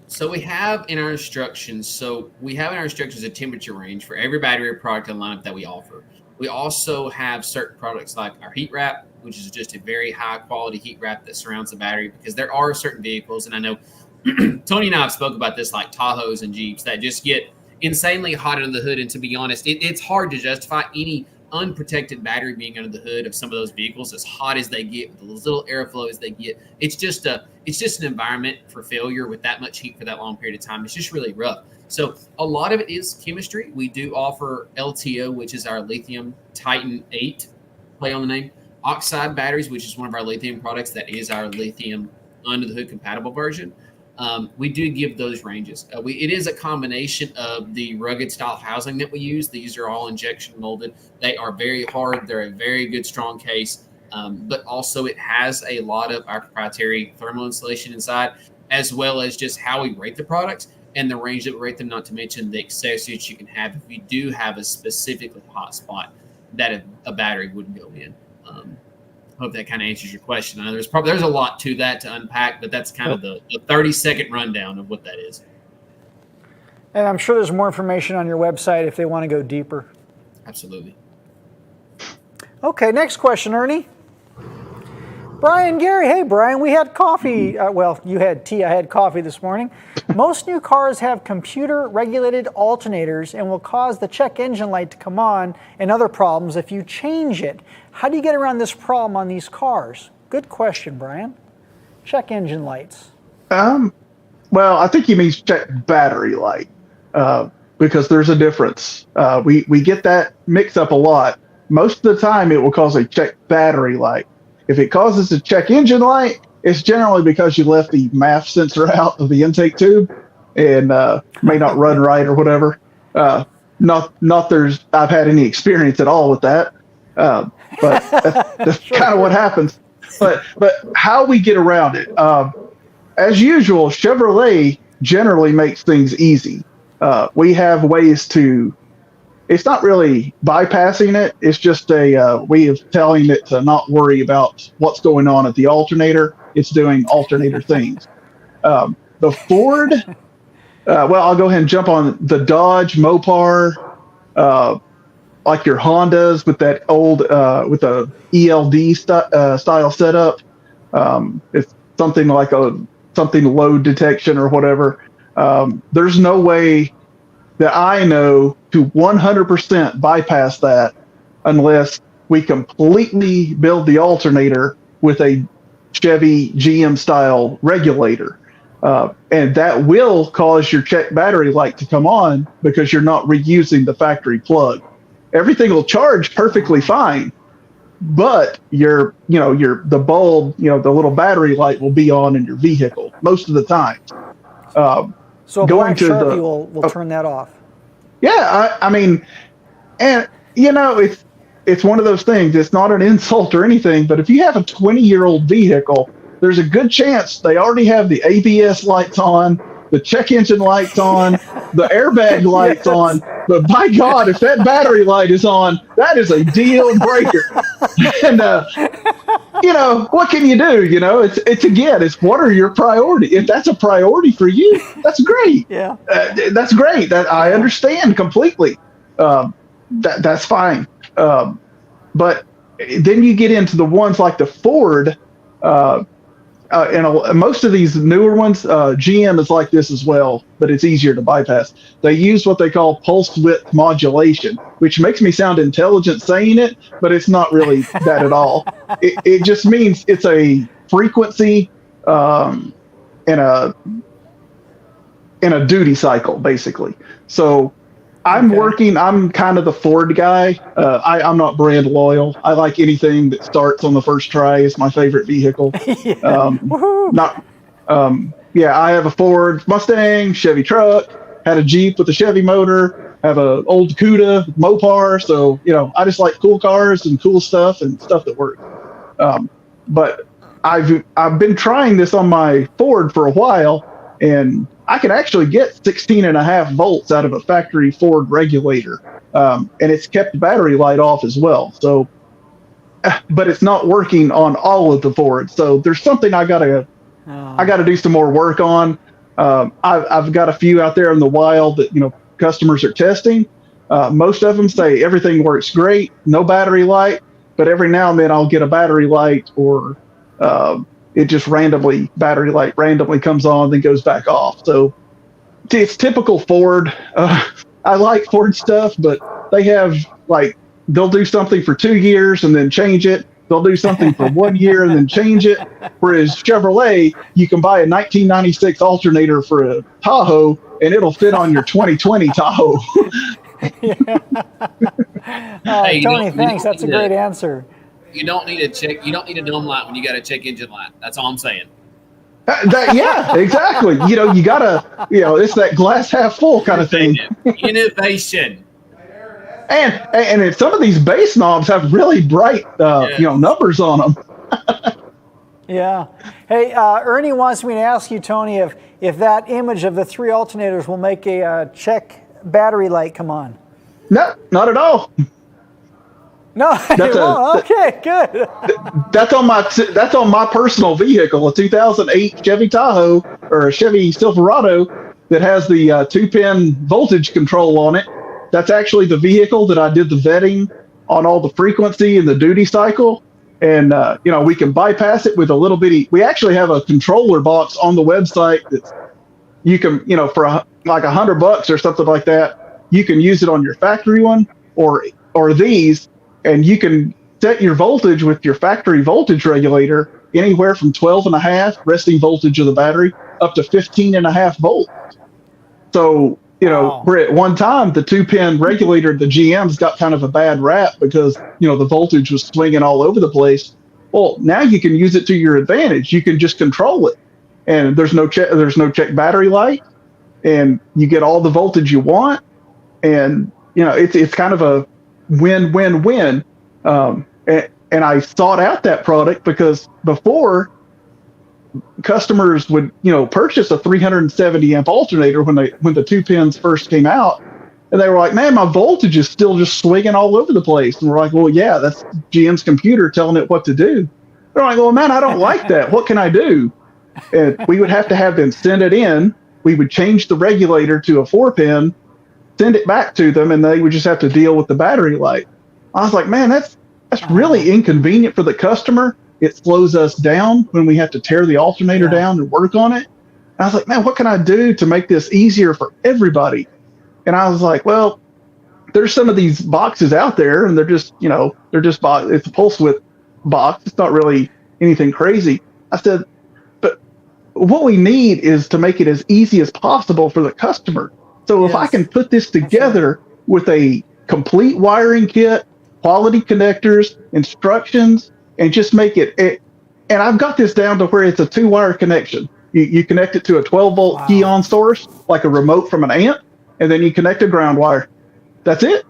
So we have in our instructions, a temperature range for every battery product and lineup that we offer. We also have certain products like our heat wrap, which is just a very high quality heat wrap that surrounds the battery, because there are certain vehicles, and I know Tony and I have spoke about this, like Tahoes and Jeeps, that just get insanely hot under the hood. And to be honest, it's hard to justify any unprotected battery being under the hood of some of those vehicles, as hot as they get, with as little airflow as they get. It's just an environment for failure with that much heat for that long period of time. It's just really rough. So a lot of it is chemistry. We do offer LTO, which is our lithium Titan 8, play on the name, oxide batteries, which is one of our lithium products that is our lithium under the hood compatible version. We do give those ranges. It is a combination of the rugged style housing that we use. These are all injection molded. They are very hard. They're a very good, strong case. But also it has a lot of our proprietary thermal insulation inside, as well as just how we rate the products and the range that we rate them, not to mention the accessories you can have if you do have a specifically hot spot that a battery wouldn't go in. Hope that kind of answers your question. I know there's a lot to that to unpack, but that's kind of the 30-second rundown of what that is. And I'm sure there's more information on your website if they want to go deeper. Absolutely. Okay, next question, Ernie. Brian Gary. Hey, Brian, we had coffee. Well, you had tea. I had coffee this morning. Most new cars have computer-regulated alternators and will cause the check engine light to come on and other problems if you change it. How do you get around this problem on these cars? Good question, Brian. Check engine lights. Well, I think he means check battery light, because there's a difference. We get that mix up a lot. Most of the time, it will cause a check battery light. If it causes a check engine light, it's generally because you left the MAF sensor out of the intake tube and may not run right or whatever. I've had any experience at all with that, but that's kind of what happens. But how we get around it, as usual, Chevrolet generally makes things easy. We have ways to. It's not really bypassing it. It's just a way of telling it to not worry about what's going on at the alternator. It's doing alternator things. The Ford, well, I'll go ahead and jump on the Dodge Mopar, like your Hondas with that old, with the ELD style setup. It's something like something load detection or whatever. There's no way that I know to 100% bypass that unless we completely build the alternator with a Chevy GM style regulator. And that will cause your check battery light to come on because you're not reusing the factory plug. Everything will charge perfectly fine, but the bulb, the little battery light will be on in your vehicle most of the time. So a black Sharpie will turn that off. Yeah, I mean, and it's one of those things. It's not an insult or anything, but if you have a 20-year-old vehicle, there's a good chance they already have the ABS lights on, the check engine lights on, the airbag lights on. But by God, if that battery light is on, that is a deal breaker. And what can you do? It's what are your priorities? If that's a priority for you, that's great. Yeah, that's great. That I understand completely. That's fine. But then you get into the ones like the Ford, and most of these newer ones, GM is like this as well, but it's easier to bypass. They use what they call pulse width modulation, which makes me sound intelligent saying it, but it's not really that at all. It just means it's a frequency in a duty cycle, basically. So I'm kind of the Ford guy. I'm not brand loyal. I like anything that starts on the first try. It's my favorite vehicle. I have a Ford Mustang, Chevy truck, had a Jeep with a Chevy motor, have a old Cuda Mopar. So, I just like cool cars and cool stuff and stuff that works. But I've been trying this on my Ford for a while, and I can actually get 16.5 volts out of a factory Ford regulator, and it's kept the battery light off as well. So, but it's not working on all of the Fords. So there's something I gotta do some more work on. I've got a few out there in the wild that customers are testing. Most of them say everything works great, no battery light, but every now and then I'll get a battery light or it just battery light randomly comes on, then goes back off. So it's typical Ford. I like Ford stuff, but they have they'll do something for 2 years and then change it. They'll do something for 1 year and then change it. Whereas Chevrolet, you can buy a 1996 alternator for a Tahoe and it'll fit on your 2020 Tahoe. Hey, Tony, thanks. That's a great answer. You don't need a dome light when you got a check engine light. That's all I'm saying. Yeah, exactly. You gotta, it's that glass half full kind of thing. Innovation. And some of these bass knobs have really bright, numbers on them. Yeah. Hey, Ernie wants me to ask you, Tony, if that image of the 3 alternators will make a check battery light come on. No, not at all. No, okay, good. That's on my personal vehicle, a 2008 Chevy Tahoe or a Chevy Silverado that has the 2-pin voltage control on it. That's actually the vehicle that I did the vetting on all the frequency and the duty cycle. And, we can bypass it with a little bitty. We actually have a controller box on the website that you can, for like $100 or something like that, you can use it on your factory one or these. And you can set your voltage with your factory voltage regulator anywhere from 12.5 resting voltage of the battery up to 15.5 volts. So, where at one time the 2-pin regulator, the GM's got kind of a bad rap because, the voltage was swinging all over the place. Well, now you can use it to your advantage. You can just control it. And there's no check battery light, and you get all the voltage you want. And, it's kind of a win-win-win. And I sought out that product because before, customers would purchase a 370 amp alternator when the 2 pins first came out, and they were like, man, my voltage is still just swinging all over the place. And we're like, well, yeah, that's GM's computer telling it what to do. They're like, well, man, I don't like that. What can I do? And we would have to have them send it in. We would change the regulator to a 4-pin, send it back to them, and they would just have to deal with the battery light. I was like, man, that's really inconvenient for the customer. It slows us down when we have to tear the alternator down and work on it. And I was like, man, what can I do to make this easier for everybody? And I was like, well, there's some of these boxes out there, and they're just it's a pulse width box. It's not really anything crazy. I said, but what we need is to make it as easy as possible for the customer. So if I can put this together with a complete wiring kit, quality connectors, instructions, and just make it, and I've got this down to where it's a 2-wire connection. You connect it to a 12-volt key-on source, like a remote from an amp, and then you connect a ground wire. That's it.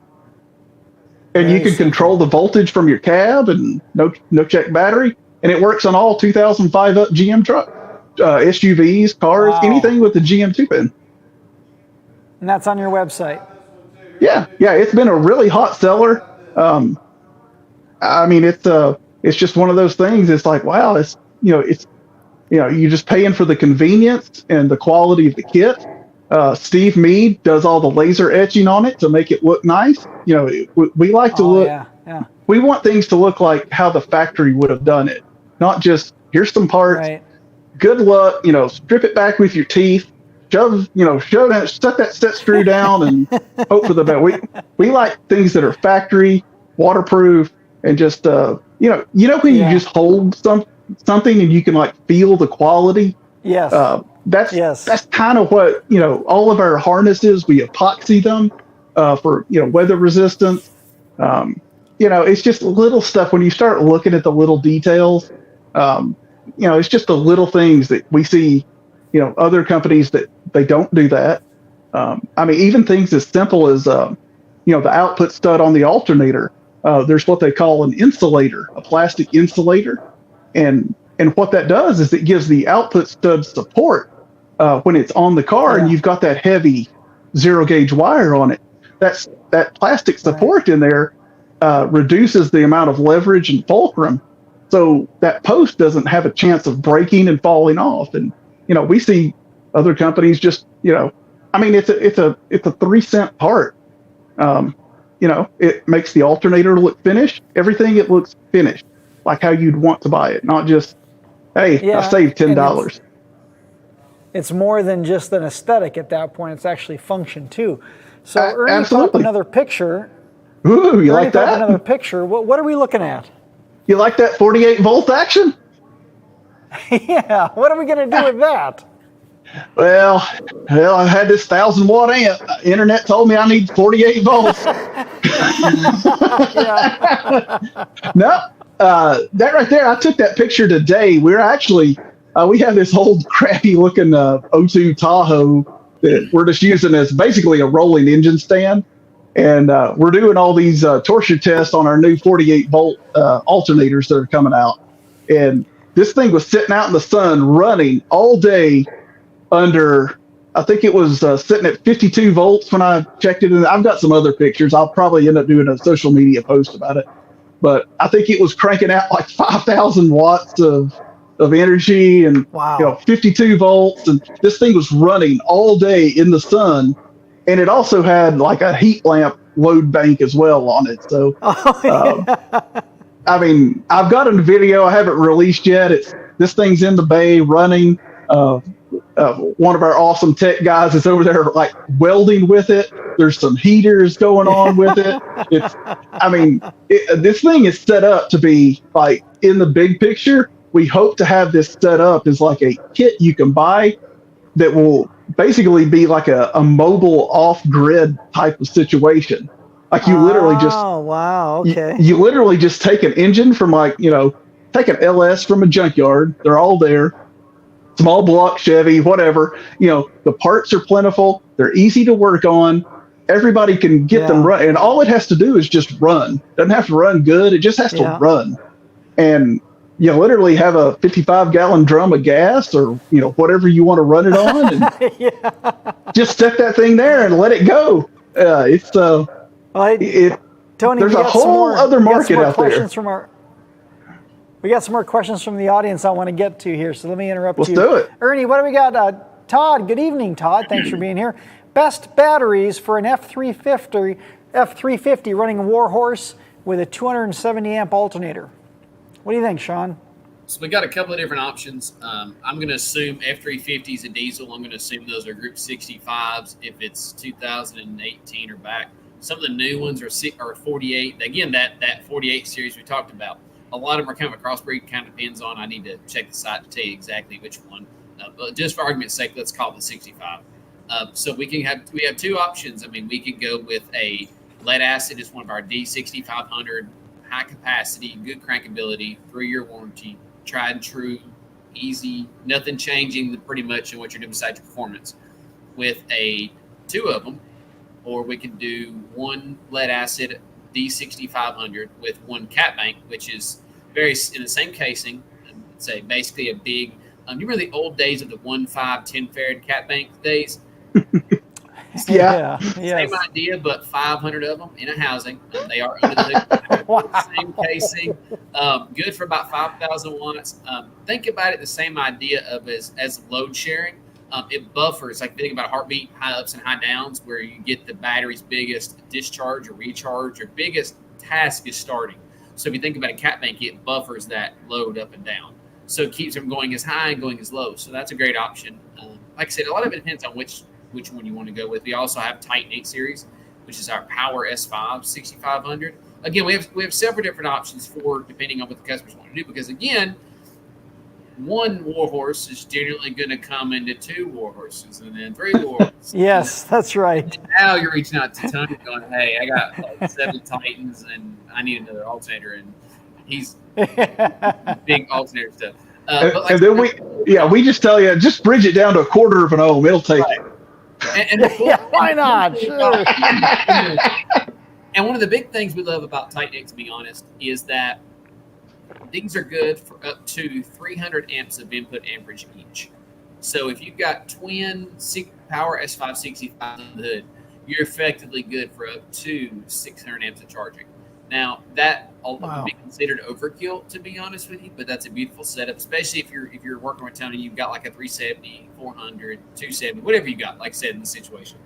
And you can control the voltage from your cab, and no check battery, and it works on all 2005 up GM trucks, SUVs, cars, anything with the GM 2-pin. And that's on your website. Yeah, it's been a really hot seller. I mean, it's just one of those things. It's like, wow, you're just paying for the convenience and the quality of the kit. Steve Mead does all the laser etching on it to make it look nice. We like to look. Yeah. We want things to look like how the factory would have done it, not just here's some parts. Right. Good luck. Strip it back with your teeth. Shove that set screw down and hope for the best. We like things that are factory, waterproof, and just when you just hold something and you can feel the quality. Yes. That's kind of what all of our harnesses, we epoxy them for weather resistance. It's just little stuff. When you start looking at the little details, it's just the little things that we see. Other companies that they don't do that. Even things as simple as the output stud on the alternator. There's what they call an insulator, a plastic insulator, and what that does is it gives the output stud support when it's on the car and you've got that heavy 0-gauge wire on it. That plastic support in there reduces the amount of leverage and fulcrum, so that post doesn't have a chance of breaking and falling off. And we see other companies just it's a 3-cent part. It makes the alternator look finished. Everything, it looks finished, like how you'd want to buy it, not just, hey, I saved $10. It's more than just an aesthetic at that point. It's actually function too. So Ernie, absolutely. put up another picture. Ooh, you like that? Another picture. What are we looking at? You like that 48-volt action? Yeah. What are we going to do with that? Well, I had this 1,000-watt amp. Internet told me I need 48 volts. No, that right there, I took that picture today. We're actually, we have this old crappy-looking O2 Tahoe that we're just using as basically a rolling engine stand. And we're doing all these torsion tests on our new 48-volt alternators that are coming out. And this thing was sitting out in the sun running all day under, I think it was sitting at 52 volts when I checked it. And I've got some other pictures. I'll probably end up doing a social media post about it. But I think it was cranking out like 5,000 watts of energy and 52 volts. And this thing was running all day in the sun. And it also had like a heat lamp load bank as well on it. So, I've got a video I haven't released yet. This thing's in the bay running. One of our awesome tech guys is over there like welding with it. There's some heaters going on with it. This thing is set up to be like in the big picture. We hope to have this set up as like a kit you can buy that will basically be like a mobile off-grid type of situation. Like you literally just wow, okay. You literally just take an engine from take an LS from a junkyard. They're all there. Small block Chevy, whatever. The parts are plentiful. They're easy to work on. Everybody can get them run, and all it has to do is just run. Doesn't have to run good. It just has to run. And you literally have a 55-gallon drum of gas, or whatever you want to run it on, and just stick that thing there and let it go. Tony, there's a whole other market out there. We got some more questions from the audience I want to get to here, so let me interrupt you. Let's do it. Ernie, what do we got? Todd, good evening, Todd. Thanks for being here. Best batteries for an F350 running a Warhorse with a 270 amp alternator. What do you think, Sean? So we got a couple of different options. I'm going to assume F350 is a diesel. I'm going to assume those are Group 65s if it's 2018 or back. Some of the new ones are 48. Again, that 48 series we talked about. A lot of them are kind of a crossbreed. Kind of depends on. I need to check the site to tell you exactly which one. But just for argument's sake, let's call it the 65. So we have two options. We can go with a lead acid is one of our D6500, high capacity, good crankability, 3-year warranty, tried and true, easy, nothing changing pretty much in what you're doing besides your performance. With two of them, or we can do one lead acid D6500 with one cat bank, which is very in the same casing. Say basically a big. You remember the old days of the 1.5 10 farad cat bank days? Same idea, but 500 of them in a housing. They are under the same casing. Good for about 5,000 watts. Think about it the same idea of as load sharing. It buffers, like think about heartbeat, high ups and high downs, where you get the battery's biggest discharge or recharge or biggest task is starting. So if you think about a cat bank, it buffers that load up and down. So it keeps them going as high and going as low. So that's a great option. Like I said, a lot of it depends on which one you want to go with. We also have Titan 8 series, which is our Power S5 6500. Again, we have several different options for depending on what the customers want to do. Because again, one Warhorse is generally going to come into 2 Warhorses and then 3 Warhorses. Yes, that's right. And now you're reaching out to Tony going, hey, I got like 7 Titans and I need another alternator. And he's big alternator stuff. And then we just tell you, just bridge it down to 1/4 of an ohm. It'll take it. Why not? Sure. And one of the big things we love about Titan 8, to be honest, is that these are good for up to 300 amps of input amperage each. So if you've got twin Power S5 65 on the hood, you're effectively good for up to 600 amps of charging. Now that would be considered overkill, to be honest with you, but that's a beautiful setup, especially if you're working with Tony, you've got like a 370, 400, 270, whatever you got, like I said, in the situation.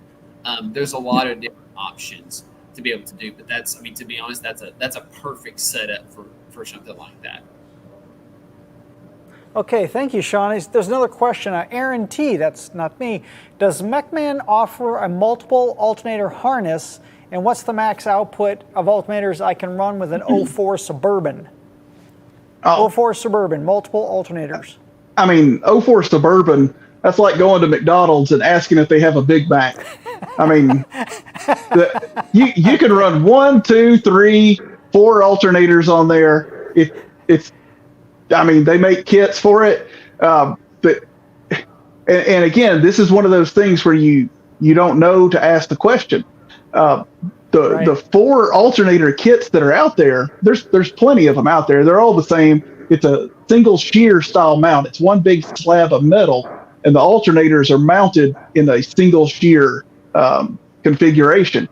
There's a lot of different options to be able to do, but to be honest, that's a perfect setup for something like that. Okay, thank you, Sean. There's another question. Aaron T, that's not me. Does Mechman offer a multiple alternator harness, and what's the max output of alternators I can run with an 04 Suburban? 04 Suburban, multiple alternators. 04 Suburban, that's like going to McDonald's and asking if they have a Big Mac. You can run 1, 2, 3, 4 alternators on there. They make kits for it. But again, this is one of those things where you don't know to ask the question. The 4 alternator kits that are out there, there's plenty of them out there. They're all the same. It's a single shear style mount. It's one big slab of metal, and the alternators are mounted in a single shear configuration,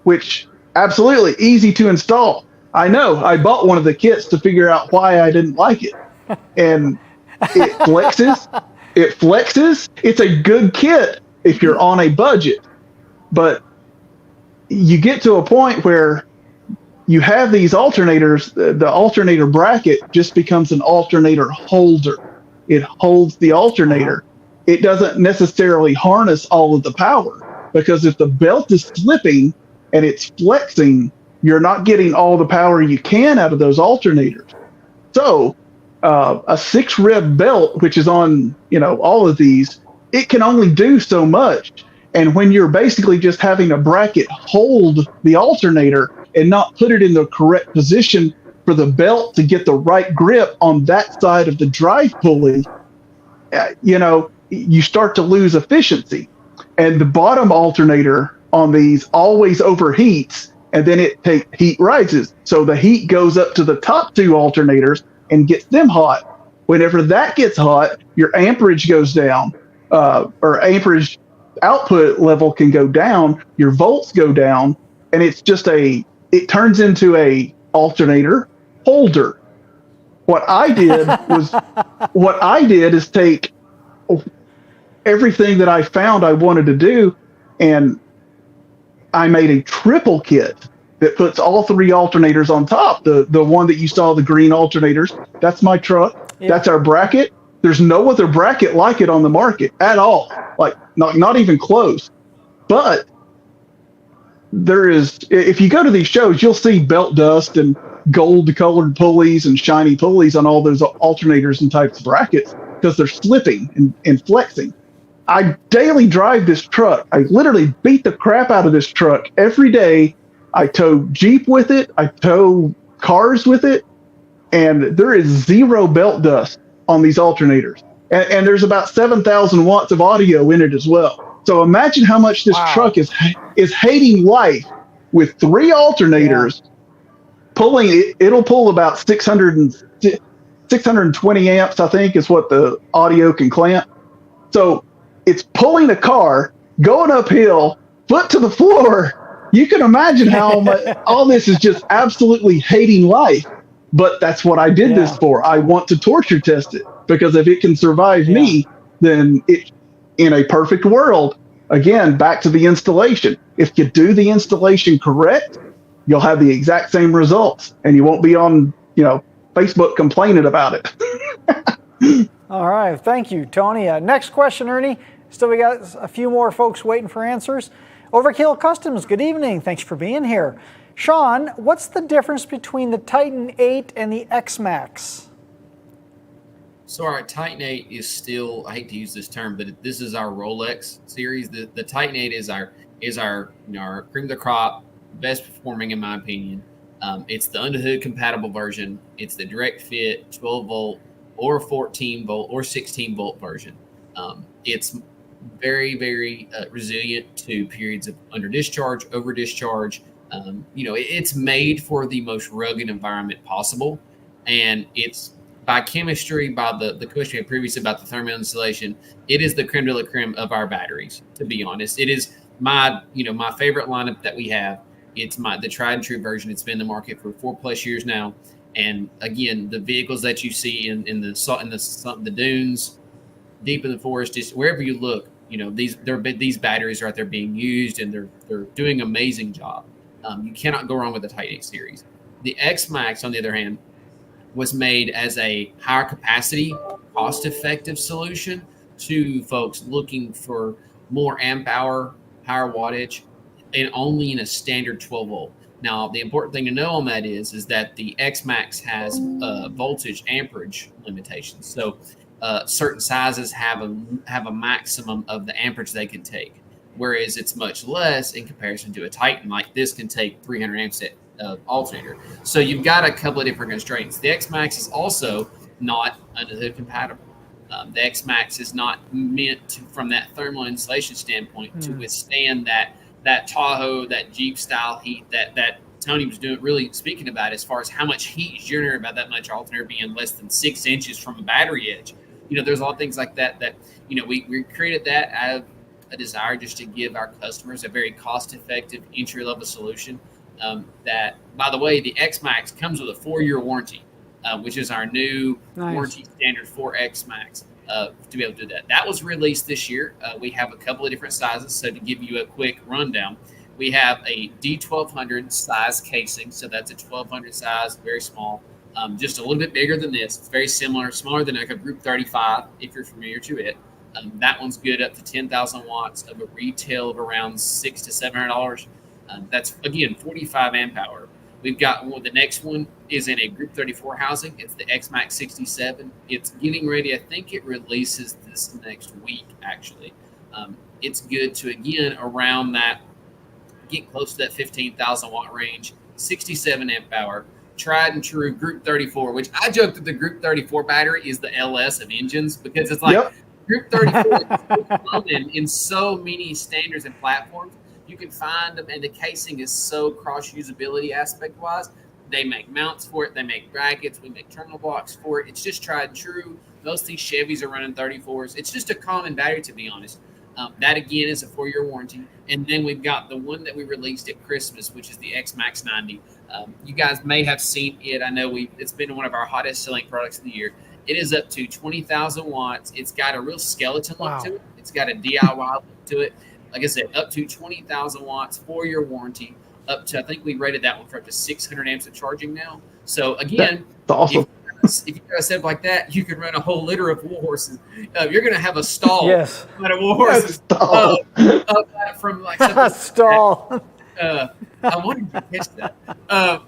which absolutely easy to install. I know. I bought one of the kits to figure out why I didn't like it, and it flexes. It's a good kit if you're on a budget, but you get to a point where you have these alternators, the alternator bracket just becomes an alternator holder. It holds the alternator. it doesn't necessarily harness all of the power, because if the belt is slipping and it's flexing, you're not getting all the power you can out of those alternators. So a 6 rib belt, which is on, all of these, it can only do so much. And when you're basically just having a bracket hold the alternator and not put it in the correct position for the belt to get the right grip on that side of the drive pulley, you start to lose efficiency. And the bottom alternator on these always overheats, and then heat rises. So the heat goes up to the top 2 alternators and gets them hot. Whenever that gets hot, your amperage goes down, or amperage output level can go down, your volts go down, and it turns into a alternator holder. What I did is take everything that I found I wanted to do, and I made a triple kit that puts all 3 alternators on top. The one that you saw, the green alternators, that's my truck. Yeah. That's our bracket. There's no other bracket like it on the market at all. Like not even close. But there is, if you go to these shows, you'll see belt dust and gold colored pulleys and shiny pulleys on all those alternators and types of brackets because they're slipping and flexing. I daily drive this truck. I literally beat the crap out of this truck every day. I tow Jeep with it. I tow cars with it. And there is 0 belt dust on these alternators. And there's about 7,000 watts of audio in it as well. So imagine how much this truck is hating life with 3 alternators pulling it. It'll pull about 620 amps, I think, is what the audio can clamp. So it's pulling a car, going uphill, foot to the floor. You can imagine how much all this is just absolutely hating life. But that's what I did this for. I want to torture test it, because if it can survive me, then it, in a perfect world, again, back to the installation. If you do the installation correct, you'll have the exact same results, and you won't be on, Facebook complaining about it. All right. Thank you, Tony. Next question, Ernie. Still, we got a few more folks waiting for answers. Overkill Customs, good evening. Thanks for being here. Sean, what's the difference between the Titan 8 and the X-Max? So our Titan 8 is still, I hate to use this term, but this is our Rolex series. The Titan 8 is our cream of the crop, best performing in my opinion. It's the under hood compatible version. It's the direct fit 12 volt or 14 volt or 16 volt version. It's very, very resilient to periods of under discharge, over discharge. It's made for the most rugged environment possible, and it's by chemistry, by the question previously about the thermal insulation, it is the creme de la creme of our batteries. To be honest, it is my favorite lineup that we have. It's the tried and true version. It's been in the market for 4+ years now, and again, the vehicles that you see in the dunes, deep in the forest, just wherever you look, these batteries are out there being used, and they're doing an amazing job. You cannot go wrong with the Titan 8 series. The X-Max, on the other hand, was made as a higher capacity, cost-effective solution to folks looking for more amp hour, higher wattage, and only in a standard 12 volt. Now, the important thing to know on that is that the X-Max has voltage amperage limitations. So certain sizes have a maximum of the amperage they can take, whereas it's much less in comparison to a Titan. Like this can take 300 amps alternator. So you've got a couple of different constraints. The X-Max is also not under hood compatible. The X-Max is not meant to, from that thermal insulation standpoint, to withstand that Tahoe, that Jeep style heat that Tony was really speaking about, as far as how much heat is generated by that much alternator being less than 6 inches from a battery edge. There's a lot of things like that we created that out of a desire just to give our customers a very cost-effective entry-level solution. That, by the way, the X-Max comes with a 4-year warranty, which is our new warranty standard for X-Max to be able to do that. That was released this year. We have a couple of different sizes. So to give you a quick rundown, we have a D1200 size casing. So that's a 1200 size, very small, just a little bit bigger than this. It's very similar, smaller than like a Group 35, if you're familiar to it. That one's good up to 10,000 watts of a retail of around $600 to $700. That's again 45 amp hour. We've got the next one is in a Group 34 housing. It's the XMAX 67. It's getting ready. I think it releases this next week, actually. It's good to, again, around that, get close to that 15,000 watt range, 67 amp hour, tried and true Group 34, which I joke that the Group 34 battery is the LS of engines, because it's like Group 34 is so common in so many standards and platforms. You can find them, and the casing is so cross-usability aspect-wise. They make mounts for it. They make brackets. We make terminal blocks for it. It's just tried and true. Most of these Chevys are running 34s. It's just a common battery, to be honest. That, again, is a 4-year warranty. And then we've got the one that we released at Christmas, which is the XMAX 90. You guys may have seen it. I know it's been one of our hottest-selling products of the year. It is up to 20,000 watts. It's got a real skeleton look to it. It's got a DIY look to it. Like I said, up to 20,000 watts, 4-year warranty, up to, I think we rated that one for up to 600 amps of charging now. So, again, that's awesome. If you got a set like that, you could run a whole litter of Warhorses. You're going to have a stall. Yes. Out of Warhorses. From like a stall. I wanted to catch that. Like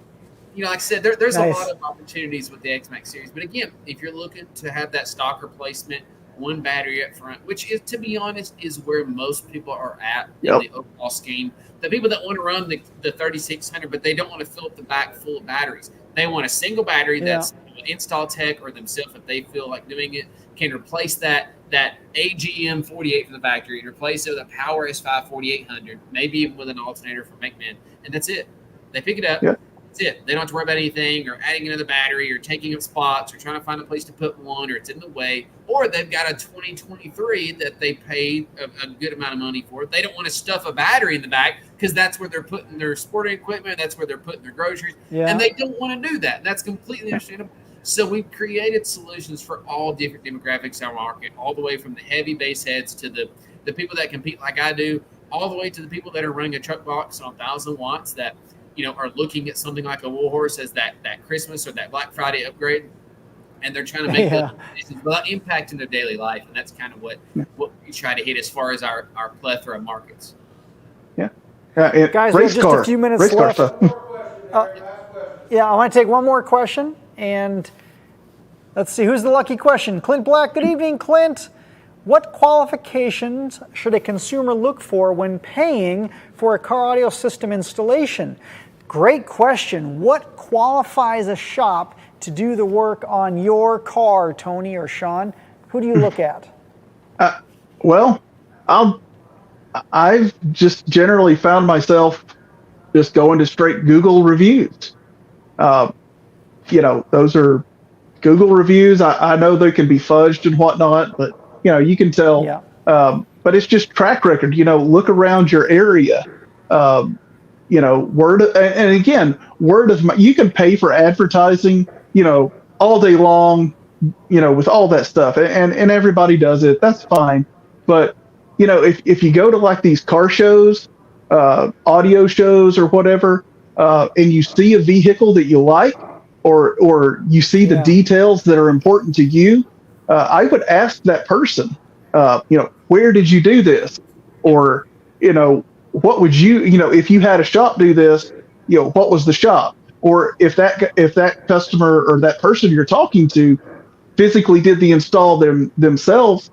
I said, there's a lot of opportunities with the XMAX series. But again, if you're looking to have that stock replacement, one battery up front, which is, to be honest, is where most people are at in the overall scheme. The people that want to run the 3600, but they don't want to fill up the back full of batteries. They want a single battery that's install tech or themselves, if they feel like doing it, can replace that AGM 48 from the factory and replace it with a Power S5 4800, maybe even with an alternator from Mechman, and that's it. They pick it up. Yeah. That's it. They don't have to worry about anything or adding another battery or taking up spots or trying to find a place to put one, or it's in the way, or they've got a 2023 that they paid a good amount of money for. They don't want to stuff a battery in the back because that's where they're putting their sporting equipment, that's where they're putting their groceries, and they don't want to do that. That's completely understandable. So we've created solutions for all different demographics in our market, all the way from the heavy base heads to the people that compete like I do, all the way to the people that are running a truck box on 1,000 watts that are looking at something like a Warhorse as that Christmas or that Black Friday upgrade, and they're trying to make those decisions without impacting their daily life. And that's kind of what we try to hit as far as our plethora of markets. Yeah. Guys, we have just a few minutes left. I want to take one more question, and let's see, who's the lucky question? Clint Black. Good evening, Clint. What qualifications should a consumer look for when paying for a car audio system installation? Great question. What qualifies a shop to do the work on your car, Tony or Sean? Who do you look at? I've just generally found myself just going to straight Google reviews. Those are Google reviews. I know they can be fudged and whatnot, but you can tell. Yeah. But it's just track record. Look around your area. Word of mouth. You can pay for advertising, all day long, with all that stuff, and everybody does it. That's fine. But if you go to like these car shows, audio shows or whatever, and you see a vehicle that you like, or you see the details that are important to you, I would ask that person, where did you do this? Or, what would you, if you had a shop do this, what was the shop? Or if that customer or that person you're talking to physically did the install themselves,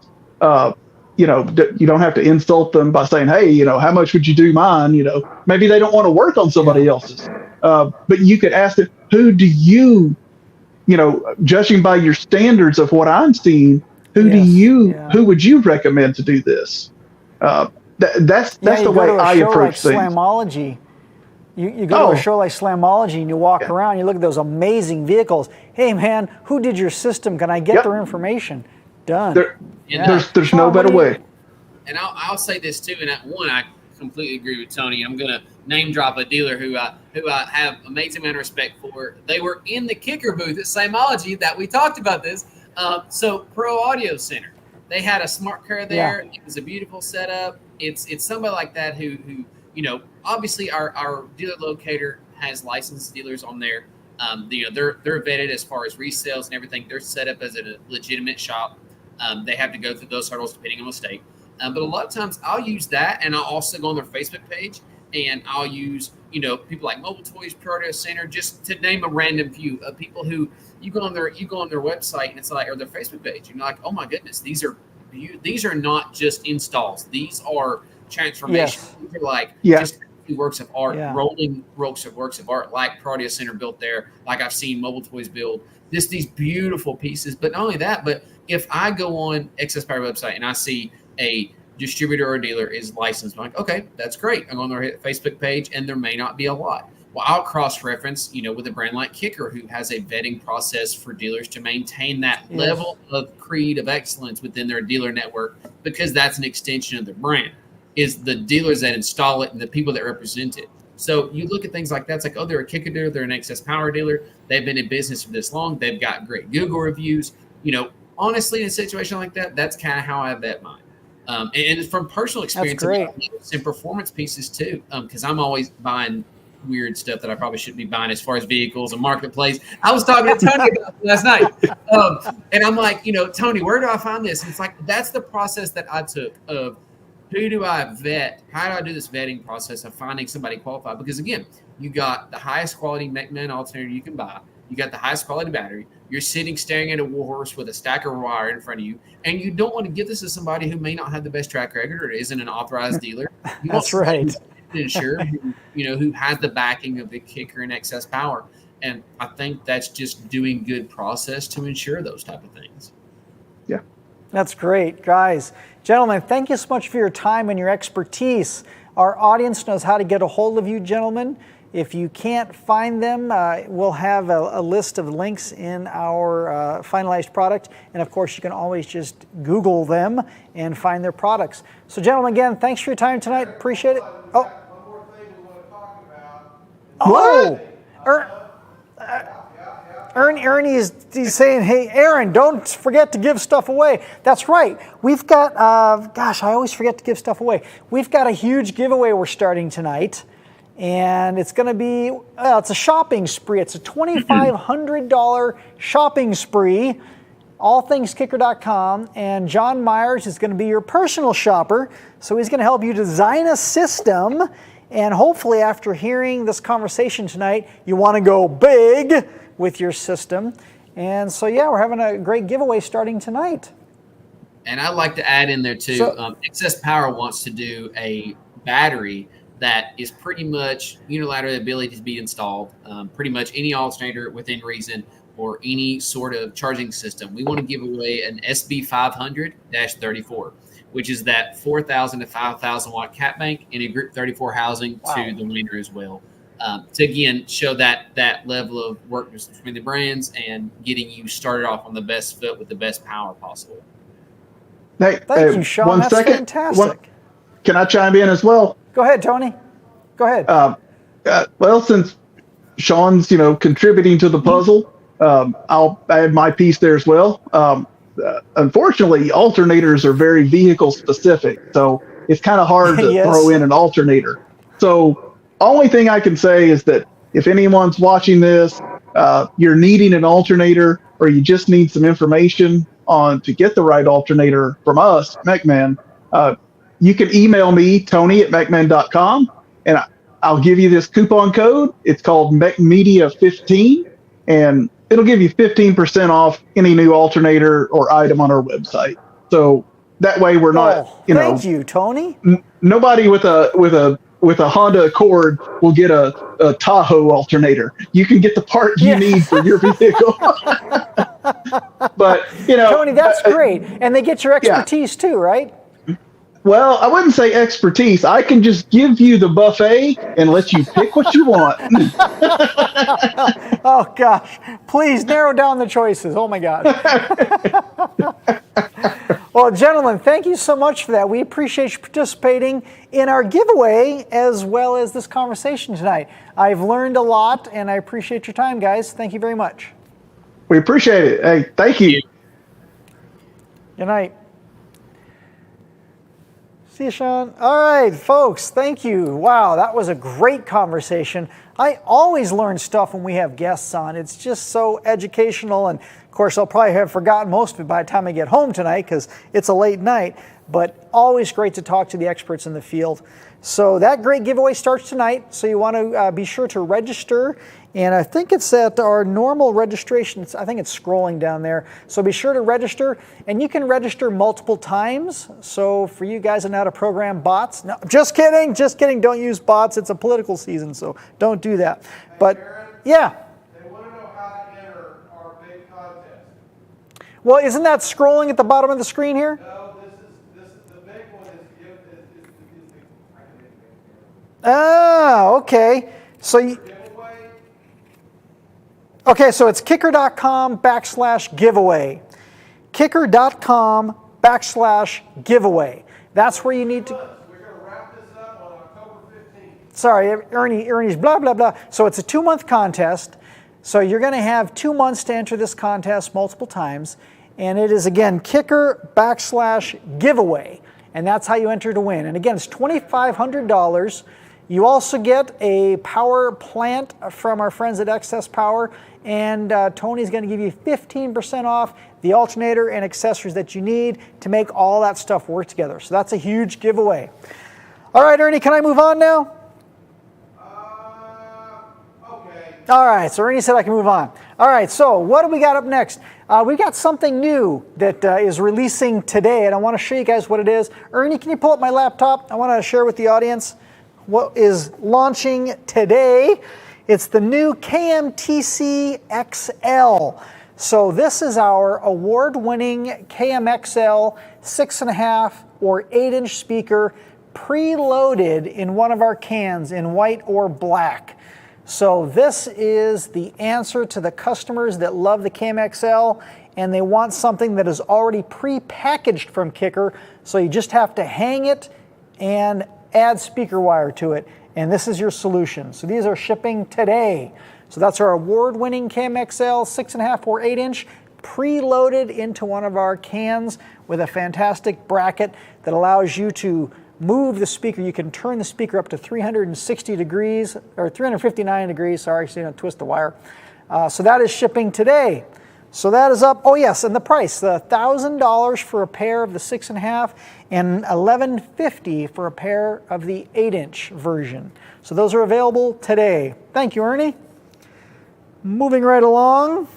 you don't have to insult them by saying, hey, how much would you do mine? Maybe they don't want to work on somebody else's. But you could ask them, who do you, judging by your standards of what I'm seeing, who would you recommend to do this? That's the way I approach things. Slamology. You go to a show like Slamology and you walk around, you look at those amazing vehicles. Hey man, who did your system? Can I get their information? Done. There's no better way. And I'll say this too, and I completely agree with Tony. I'm gonna name drop a dealer who I have amazing amount of respect for. They were in the Kicker booth at Slamology that we talked about this. So Pro Audio Center, they had a smart car there. It was a beautiful setup. It's somebody like that who obviously our dealer locator has licensed dealers on there. They're vetted as far as resales and everything. They're set up as a legitimate shop. They have to go through those hurdles depending on the state. But a lot of times I'll use that, and I'll also go on their Facebook page, and I'll use, people like Mobile Toys, Pro Audio Center, just to name a random few of people who you go on their website, and it's like, or their Facebook page, and you're like, oh my goodness, these are not just installs, these are transformations. Yes. These are like just works of art, rolling works of art, like Pro Audio Center built there, like I've seen Mobile Toys build. Just these beautiful pieces. But not only that, but if I go on Access Power website and I see a distributor or dealer is licensed, I'm like, okay, that's great. I'm on their Facebook page, and there may not be a lot. Well, I'll cross-reference, with a brand like KICKER, who has a vetting process for dealers to maintain that level of creed of excellence within their dealer network, because that's an extension of the brand, is the dealers that install it and the people that represent it. So you look at things like that, it's like, oh, they're a KICKER dealer, they're an Access Power dealer, they've been in business for this long, they've got great Google reviews. Honestly, in a situation like that, that's kind of how I vet mine. And from personal experience, and performance pieces too, because I'm always buying weird stuff that I probably shouldn't be buying as far as vehicles and marketplace. I was talking to Tony about it last night, and I'm like, Tony, where do I find this? And it's like, that's the process that I took of who do I vet? How do I do this vetting process of finding somebody qualified? Because again, you got the highest quality Mechman alternator you can buy. You got the highest quality battery. You're sitting staring at a Warhorse with a stack of wire in front of you, and you don't want to give this to somebody who may not have the best track record or isn't an authorized dealer. That's right. Insured, who has the backing of the KICKER and Access Power, and I think that's just doing good process to ensure those type of things. Yeah, that's great, guys. Gentlemen, thank you so much for your time and your expertise. Our audience knows how to get a hold of you, gentlemen. If you can't find them, we'll have a list of links in our finalized product. And of course, you can always just Google them and find their products. So gentlemen, again, thanks for your time tonight. Appreciate it. Oh. One more thing we want to talk about. Ernie's saying, hey, Aaron, don't forget to give stuff away. That's right. We've got, I always forget to give stuff away. We've got a huge giveaway we're starting tonight. And it's going to be, it's a shopping spree. It's a $2,500 shopping spree, allthingskicker.com. And John Myers is going to be your personal shopper. So he's going to help you design a system. And hopefully after hearing this conversation tonight, you want to go big with your system. And so, we're having a great giveaway starting tonight. And I'd like to add in there too, Access Power wants to do a battery that is pretty much unilateral ability to be installed, pretty much any alternator within reason or any sort of charging system. We want to give away an SB500-34, which is that 4,000 to 5,000 watt cat bank in a Group 34 housing to the winner as well. To again show that level of work between the brands and getting you started off on the best foot with the best power possible. Hey, Thank you, Sean. That's fantastic. Can I chime in as well? Go ahead, Tony. Go ahead. Well, since Sean's, contributing to the puzzle, I'll add my piece there as well. Unfortunately, alternators are very vehicle specific, so it's kind of hard to throw in an alternator. So only thing I can say is that if anyone's watching this, you're needing an alternator or you just need some information on to get the right alternator from us, Mechman, you can email me, Tony@mechman.com, and I'll give you this coupon code. It's called MECMedia15, and it'll give you 15% off any new alternator or item on our website. So that way we're not, Thank you, Tony. Nobody with a Honda Accord will get a Tahoe alternator. You can get the part you need for your vehicle. But Tony, that's great, and they get your expertise too, right? Well, I wouldn't say expertise. I can just give you the buffet and let you pick what you want. Oh, gosh. Please narrow down the choices. Oh, my God. Well, gentlemen, thank you so much for that. We appreciate you participating in our giveaway as well as this conversation tonight. I've learned a lot, and I appreciate your time, guys. Thank you very much. We appreciate it. Hey, thank you. Good night. See you, Sean. All right, folks, thank you. Wow, that was a great conversation. I always learn stuff when we have guests on. It's just so educational and course, I'll probably have forgotten most of it by the time I get home tonight because it's a late night, but always great to talk to the experts in the field. So that great giveaway starts tonight, so you want to be sure to register. And I think it's at our normal registration. I think it's scrolling down there. So be sure to register, and you can register multiple times. So for you guys that know how to program bots, no, just kidding, don't use bots. It's a political season, so don't do that. But yeah. They want to know how to enter our big contest. Well, isn't that scrolling at the bottom of the screen here? No, this is the big one. Okay. So so it's kicker.com/giveaway. Kicker.com/giveaway. That's where you need to. We're going to wrap this up on October 15th. Sorry, Ernie's blah, blah, blah. So it's a 2-month contest. So you're going to have 2 months to enter this contest multiple times. And it is, again, kicker.com/giveaway. And that's how you enter to win. And again, it's $2,500. You also get a power plant from our friends at Excess Power, and Tony's going to give you 15% off the alternator and accessories that you need to make all that stuff work together. So that's a huge giveaway. All right, Ernie, can I move on now? Okay. All right, so Ernie said I can move on. All right, so what do we got up next? We've got something new that is releasing today, and I want to show you guys what it is. Ernie, can you pull up my laptop? I want to share with the audience what is launching today. It's the new KMTC XL. So this is our award-winning KMXL 6.5 or 8-inch speaker preloaded in one of our cans in white or black. So this is the answer to the customers that love the KMXL and they want something that is already pre-packaged from Kicker. So you just have to hang it and add speaker wire to it, and this is your solution. So these are shipping today. So that's our award-winning KMXL 6.5 or 8-inch preloaded into one of our cans with a fantastic bracket that allows you to move the speaker. You can turn the speaker up to 360 degrees, or 359 degrees, sorry, so you don't twist the wire. So that is shipping today. So that is up, oh yes, and the price, $1,000 for a pair of the 6.5 and $1,150 for a pair of the 8-inch version. So those are available today. Thank you, Ernie. Moving right along.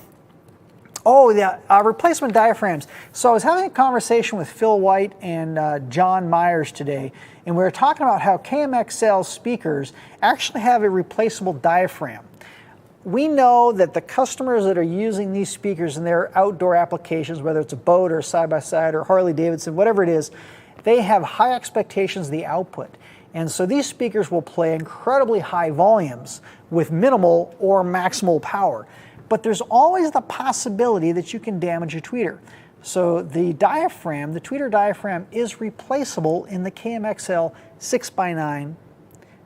Oh, yeah, replacement diaphragms. So I was having a conversation with Phil White and John Myers today, and we were talking about how KMXL speakers actually have a replaceable diaphragm. We know that the customers that are using these speakers in their outdoor applications, whether it's a boat or side-by-side or Harley-Davidson, whatever it is, they have high expectations of the output. And so these speakers will play incredibly high volumes with minimal or maximal power. But there's always the possibility that you can damage a tweeter. So the diaphragm, the tweeter diaphragm, is replaceable in the KMXL 6x9,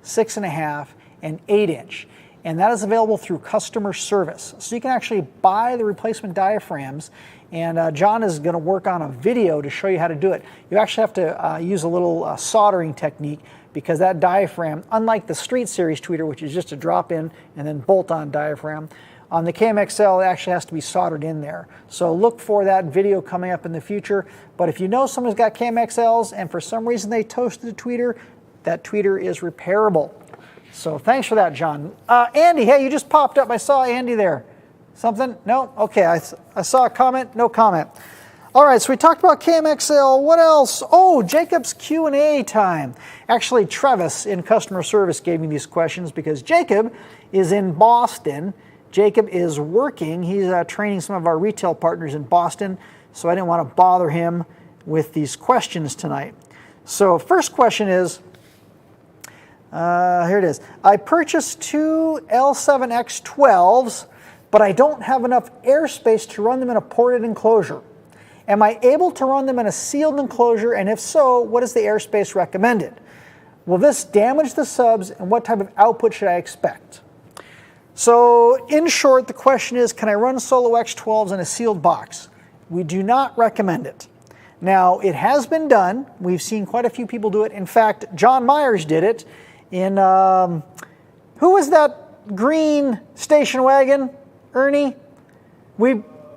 6.5, and 8-inch. And that is available through customer service. So you can actually buy the replacement diaphragms, and John is going to work on a video to show you how to do it. You actually have to use a little soldering technique because that diaphragm, unlike the Street Series tweeter, which is just a drop-in and then bolt-on diaphragm, on the KMXL, it actually has to be soldered in there. So look for that video coming up in the future. But if you know someone's got KMXLs and for some reason they toasted a tweeter, that tweeter is repairable. So thanks for that, John. Andy, hey, you just popped up. I saw Andy there. Something? No? Okay, I saw a comment. No comment. All right, so we talked about KMXL. What else? Oh, Jacob's Q&A time. Actually, Travis in customer service gave me these questions because Jacob is in Boston. Jacob is working. He's training some of our retail partners in Boston, so I didn't want to bother him with these questions tonight. So first question is, here it is. I purchased 2 L7X12s, but I don't have enough airspace to run them in a ported enclosure. Am I able to run them in a sealed enclosure, and if so, what is the airspace recommended? Will this damage the subs, and what type of output should I expect? So in short, the question is, can I run Solo X12s in a sealed box? We do not recommend it. Now, it has been done. We've seen quite a few people do it. In fact, John Myers did it in, who was that green station wagon, Ernie?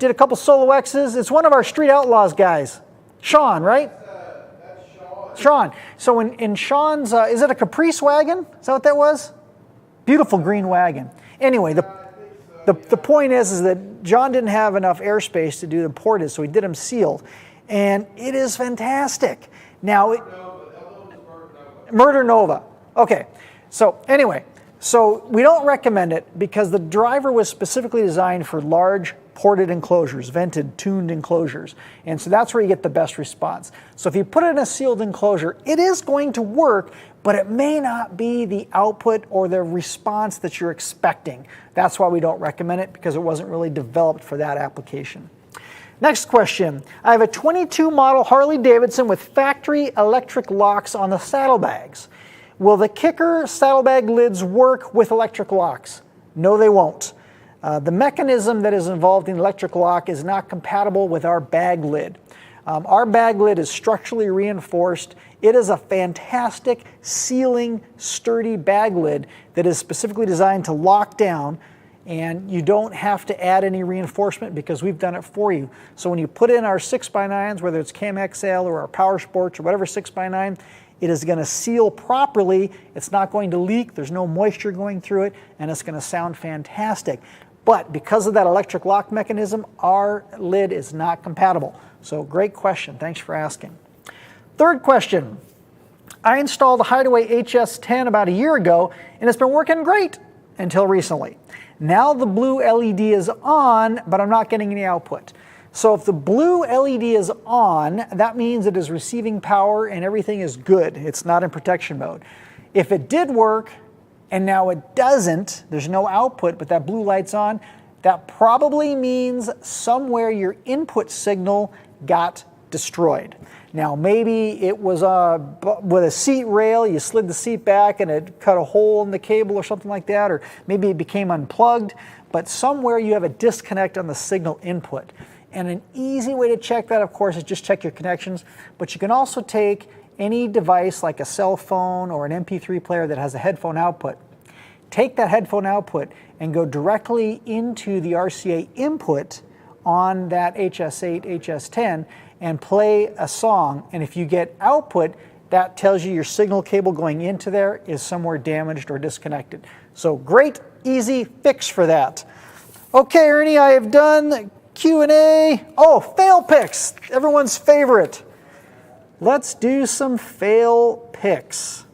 did a couple solo X's. It's one of our Street Outlaws guys. Sean, right? That's Sean. Sean. So in Sean's, is it a Caprice wagon? Is that what that was? Beautiful green wagon. Anyway, the point is that John didn't have enough airspace to do the ported, so he did them sealed. And it is fantastic. Now, Murder Nova. Okay. So anyway, so we don't recommend it because the driver was specifically designed for large ported enclosures, vented, tuned enclosures. And so that's where you get the best response. So if you put it in a sealed enclosure, it is going to work, but it may not be the output or the response that you're expecting. That's why we don't recommend it, because it wasn't really developed for that application. Next question. I have a 22 model Harley Davidson with factory electric locks on the saddlebags. Will the KICKER saddlebag lids work with electric locks? No, they won't. The mechanism that is involved in electric lock is not compatible with our bag lid. Our bag lid is structurally reinforced. It is a fantastic sealing, sturdy bag lid that is specifically designed to lock down, and you don't have to add any reinforcement because we've done it for you. So when you put in our 6x9s, whether it's CAM-XL or our Power Sports or whatever 6x9, it is going to seal properly. It's not going to leak. There's no moisture going through it, and it's going to sound fantastic. But because of that electric lock mechanism, our lid is not compatible. So great question. Thanks for asking. Third question. I installed a Hideaway HS10 about a year ago, and it's been working great until recently. Now the blue LED is on, but I'm not getting any output. So if the blue LED is on, that means it is receiving power and everything is good. It's not in protection mode. If it did work and now it doesn't, there's no output, but that blue light's on, that probably means somewhere your input signal got destroyed. Now maybe it was with a seat rail, you slid the seat back and it cut a hole in the cable or something like that, or maybe it became unplugged, but somewhere you have a disconnect on the signal input. And an easy way to check that, of course, is just check your connections, but you can also take any device like a cell phone or an MP3 player that has a headphone output. Take that headphone output and go directly into the RCA input on that HS8, HS10 and play a song. And if you get output, that tells you your signal cable going into there is somewhere damaged or disconnected. So great, easy fix for that. Okay, Ernie, I have done Q&A. Oh, fail picks, everyone's favorite. Let's do some fail picks.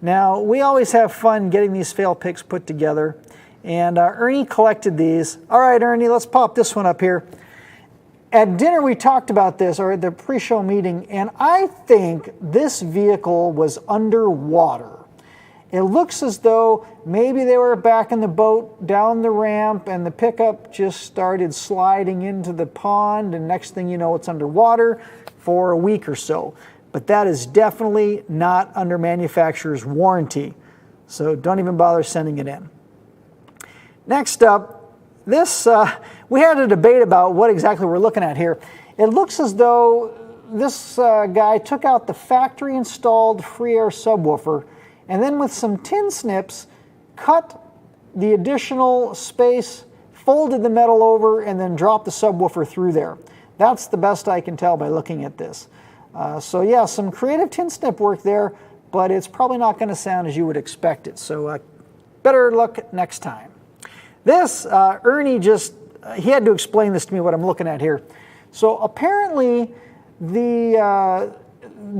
Now, we always have fun getting these fail picks put together, and Ernie collected these. All right, Ernie, let's pop this one up here. At dinner, we talked about this, or at the pre-show meeting, and I think this vehicle was underwater. It looks as though maybe they were back in the boat down the ramp and the pickup just started sliding into the pond, and next thing you know, it's underwater for a week or so. But that is definitely not under manufacturer's warranty. So don't even bother sending it in. Next up, this, we had a debate about what exactly we're looking at here. It looks as though this guy took out the factory installed free air subwoofer and then with some tin snips, cut the additional space, folded the metal over, and then dropped the subwoofer through there. That's the best I can tell by looking at this. So yeah, some creative tin snip work there, but it's probably not going to sound as you would expect it. So better luck next time. This, Ernie he had to explain this to me, what I'm looking at here. So apparently the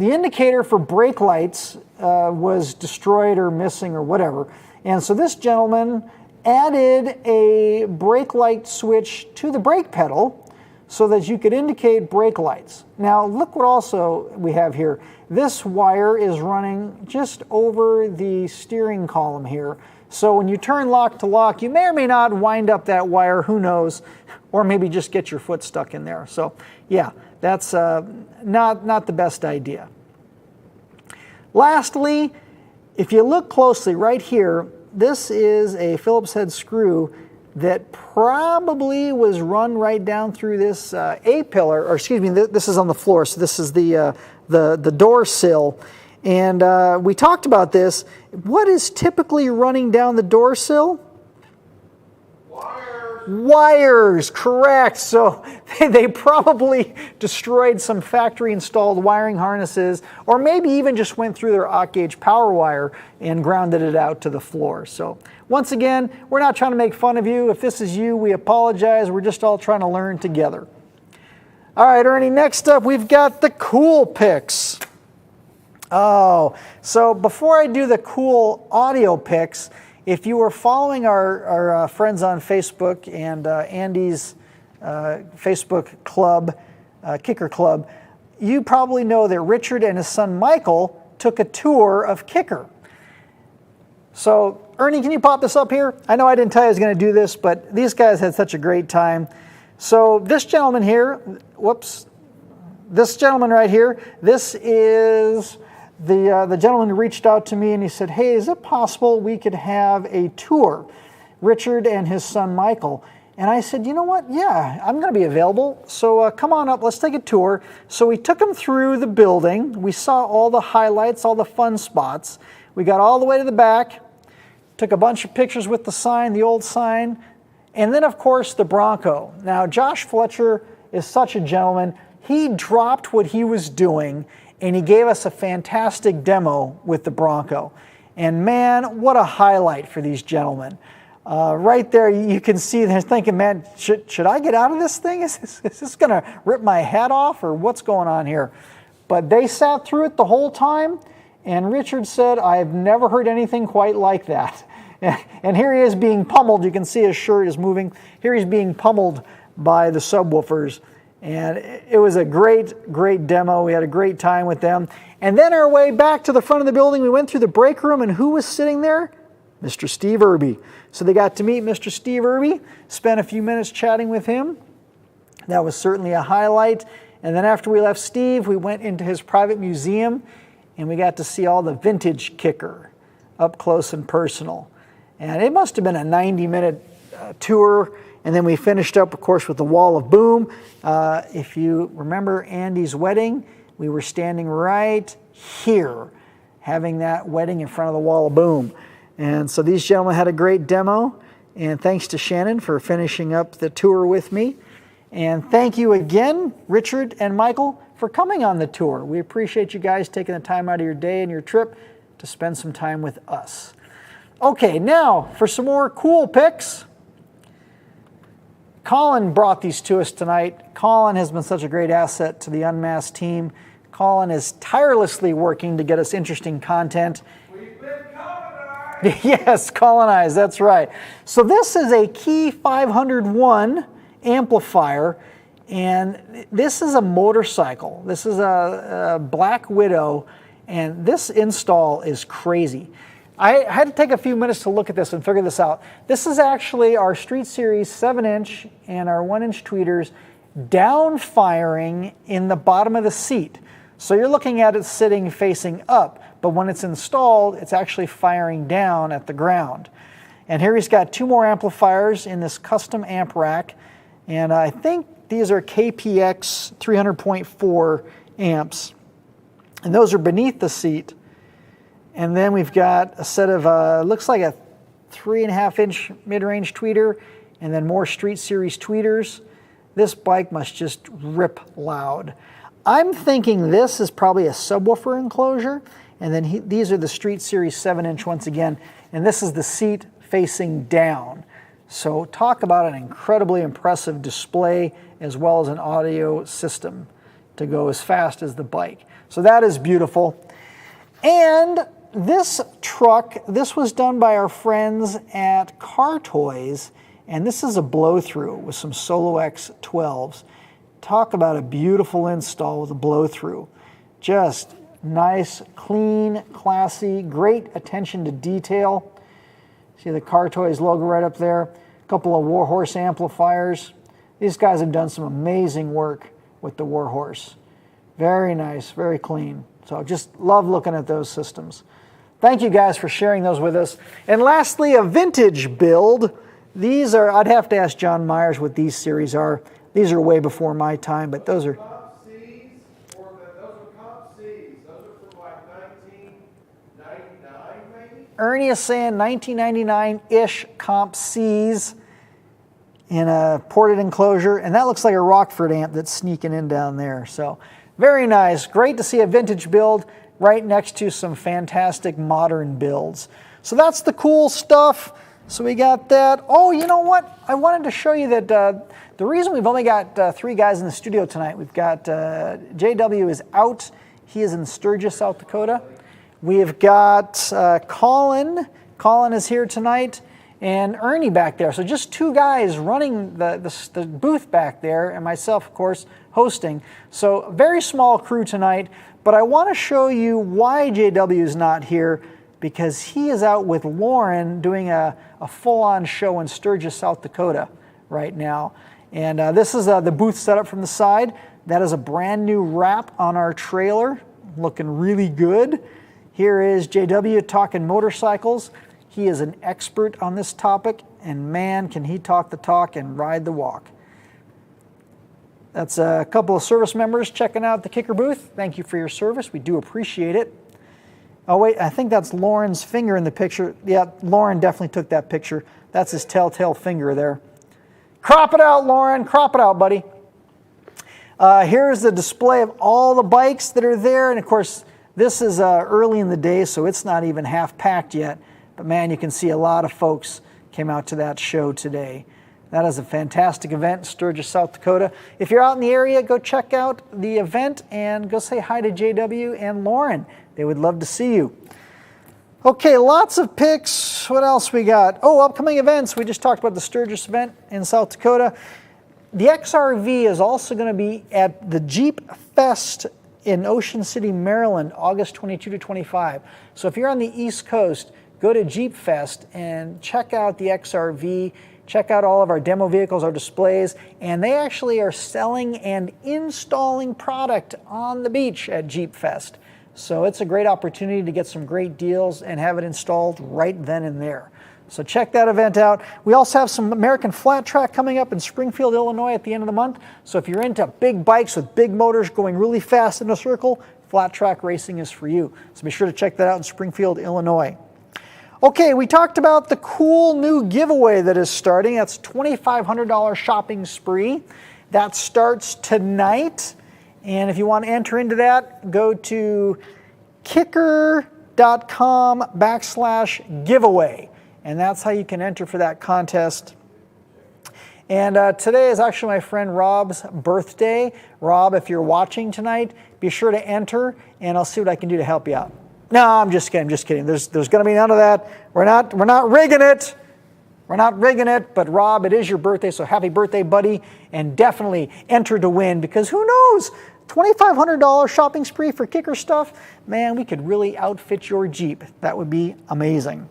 indicator for brake lights was destroyed or missing or whatever. And so this gentleman added a brake light switch to the brake pedal so that you could indicate brake lights. Now look what also we have here. This wire is running just over the steering column here. So when you turn lock to lock, you may or may not wind up that wire, who knows, or maybe just get your foot stuck in there. So yeah, that's not the best idea. Lastly, if you look closely right here, this is a Phillips head screw that probably was run right down through this A-pillar, or excuse me, this is on the floor, so this is the door sill. And we talked about this. What is typically running down the door sill? Wires. Wires, correct. So they probably destroyed some factory installed wiring harnesses, or maybe even just went through their aught gauge power wire and grounded it out to the floor. So once again, we're not trying to make fun of you. If this is you, we apologize. We're just all trying to learn together. All right, Ernie, next up we've got the cool picks. Oh, so before I do the cool audio picks, if you were following our friends on Facebook and Andy's Facebook club, Kicker Club, you probably know that Richard and his son Michael took a tour of Kicker. So, Ernie, can you pop this up here? I know I didn't tell you I was going to do this, but these guys had such a great time. So this gentleman here, this gentleman right here, this is the gentleman who reached out to me and he said, hey, is it possible we could have a tour, Richard and his son Michael? And I said, you know what, yeah, I'm going to be available, so come on up, let's take a tour. So we took them through the building, we saw all the highlights, all the fun spots, we got all the way to the back, took a bunch of pictures with the sign, the old sign, and then of course the Bronco. Now Josh Fletcher is such a gentleman, he dropped what he was doing and he gave us a fantastic demo with the Bronco. And man, what a highlight for these gentlemen. Right there, you can see they're thinking, man, should I get out of this thing? Is this going to rip my head off or what's going on here? But they sat through it the whole time, and Richard said, I've never heard anything quite like that. And here he is being pummeled. You can see his shirt is moving. Here he's being pummeled by the subwoofers. And it was a great, great demo. We had a great time with them. And then our way back to the front of the building, we went through the break room, and who was sitting there? Mr. Steve Irby. So they got to meet Mr. Steve Irby, spent a few minutes chatting with him. That was certainly a highlight. And then after we left Steve, we went into his private museum, and we got to see all the vintage Kicker up close and personal. And it must have been a 90-minute tour. And then we finished up, of course, with the Wall of Boom. If you remember Andy's wedding, we were standing right here, having that wedding in front of the Wall of Boom. And so these gentlemen had a great demo. And thanks to Shannon for finishing up the tour with me. And thank you again, Richard and Michael, for coming on the tour. We appreciate you guys taking the time out of your day and your trip to spend some time with us. Okay, now for some more cool picks. Colin brought these to us tonight. Colin has been such a great asset to the UnMasked team. Colin is tirelessly working to get us interesting content. We've been colonized. Yes, colonized, that's right. So this is a Key 501 amplifier, and this is a motorcycle. This is a Black Widow, and this install is crazy. I had to take a few minutes to look at this and figure this out. This is actually our Street Series 7-inch and our 1-inch tweeters down firing in the bottom of the seat. So you're looking at it sitting facing up, but when it's installed, it's actually firing down at the ground. And here he's got two more amplifiers in this custom amp rack, and I think these are KPX 300.4 amps, and those are beneath the seat. And then we've got a set of, looks like a 3.5-inch mid-range tweeter, and then more Street Series tweeters. This bike must just rip loud. I'm thinking this is probably a subwoofer enclosure, and then these are the Street Series 7-inch once again, and this is the seat facing down. So talk about an incredibly impressive display as well as an audio system to go as fast as the bike. So that is beautiful. And this truck, this was done by our friends at Car Toys, and this is a blow-through with some Solo X 12s. Talk about a beautiful install with a blow-through. Just nice, clean, classy, great attention to detail. See the Car Toys logo right up there. A couple of Warhorse amplifiers. These guys have done some amazing work with the Warhorse. Very nice, very clean. So just love looking at those systems. Thank you guys for sharing those with us. And lastly, a vintage build. These are, I'd have to ask John Myers what these series are. These are way before my time, but those are... Comp Cs, or those are Comp Cs. Those are from like 1999 maybe? Ernie is saying 1999-ish Comp Cs. in a ported enclosure, and that looks like a Rockford amp that's sneaking in down there. So very nice. Great to see a vintage build right next to some fantastic modern builds. So that's the cool stuff. So we got that. Oh, you know what? I wanted to show you that the reason we've only got 3 guys in the studio tonight, we've got JW is out. He is in Sturgis, South Dakota. We've got Colin. Colin is here tonight. And Ernie back there. So just 2 guys running the booth back there, and myself, of course, hosting. So very small crew tonight, but I want to show you why JW is not here, because he is out with Lauren doing a full-on show in Sturgis, South Dakota right now. And this is the booth setup from the side. That is a brand new wrap on our trailer, looking really good. Here is JW talking motorcycles. He is an expert on this topic, and man, can he talk the talk and ride the walk. That's a couple of service members checking out the Kicker booth. Thank you for your service. We do appreciate it. Oh, wait, I think that's Lauren's finger in the picture. Yeah, Lauren definitely took that picture. That's his telltale finger there. Crop it out, Lauren. Crop it out, buddy. Here's the display of all the bikes that are there. And, of course, this is early in the day, so it's not even half packed yet. But man, you can see a lot of folks came out to that show today. That is a fantastic event in Sturgis, South Dakota. If you're out in the area, go check out the event and go say hi to JW and Lauren. They would love to see you. Okay, lots of pics. What else we got? Oh, upcoming events. We just talked about the Sturgis event in South Dakota. The XRV is also going to be at the Jeep Fest in Ocean City, Maryland, August 22 to 25. So if you're on the East Coast, go to Jeep Fest and check out the XRV, check out all of our demo vehicles, our displays, and they actually are selling and installing product on the beach at Jeep Fest. So it's a great opportunity to get some great deals and have it installed right then and there. So check that event out. We also have some American Flat Track coming up in Springfield, Illinois at the end of the month. So if you're into big bikes with big motors going really fast in a circle, Flat Track racing is for you. So be sure to check that out in Springfield, Illinois. Okay, we talked about the cool new giveaway that is starting. That's $2,500 shopping spree. That starts tonight. And if you want to enter into that, go to kicker.com/giveaway. And that's how you can enter for that contest. And today is actually my friend Rob's birthday. Rob, if you're watching tonight, be sure to enter, and I'll see what I can do to help you out. No, I'm just kidding. There's going to be none of that. We're not rigging it. We're not rigging it. But Rob, it is your birthday, so happy birthday, buddy, and definitely enter to win, because who knows? $2,500 shopping spree for Kicker stuff. Man, we could really outfit your Jeep. That would be amazing.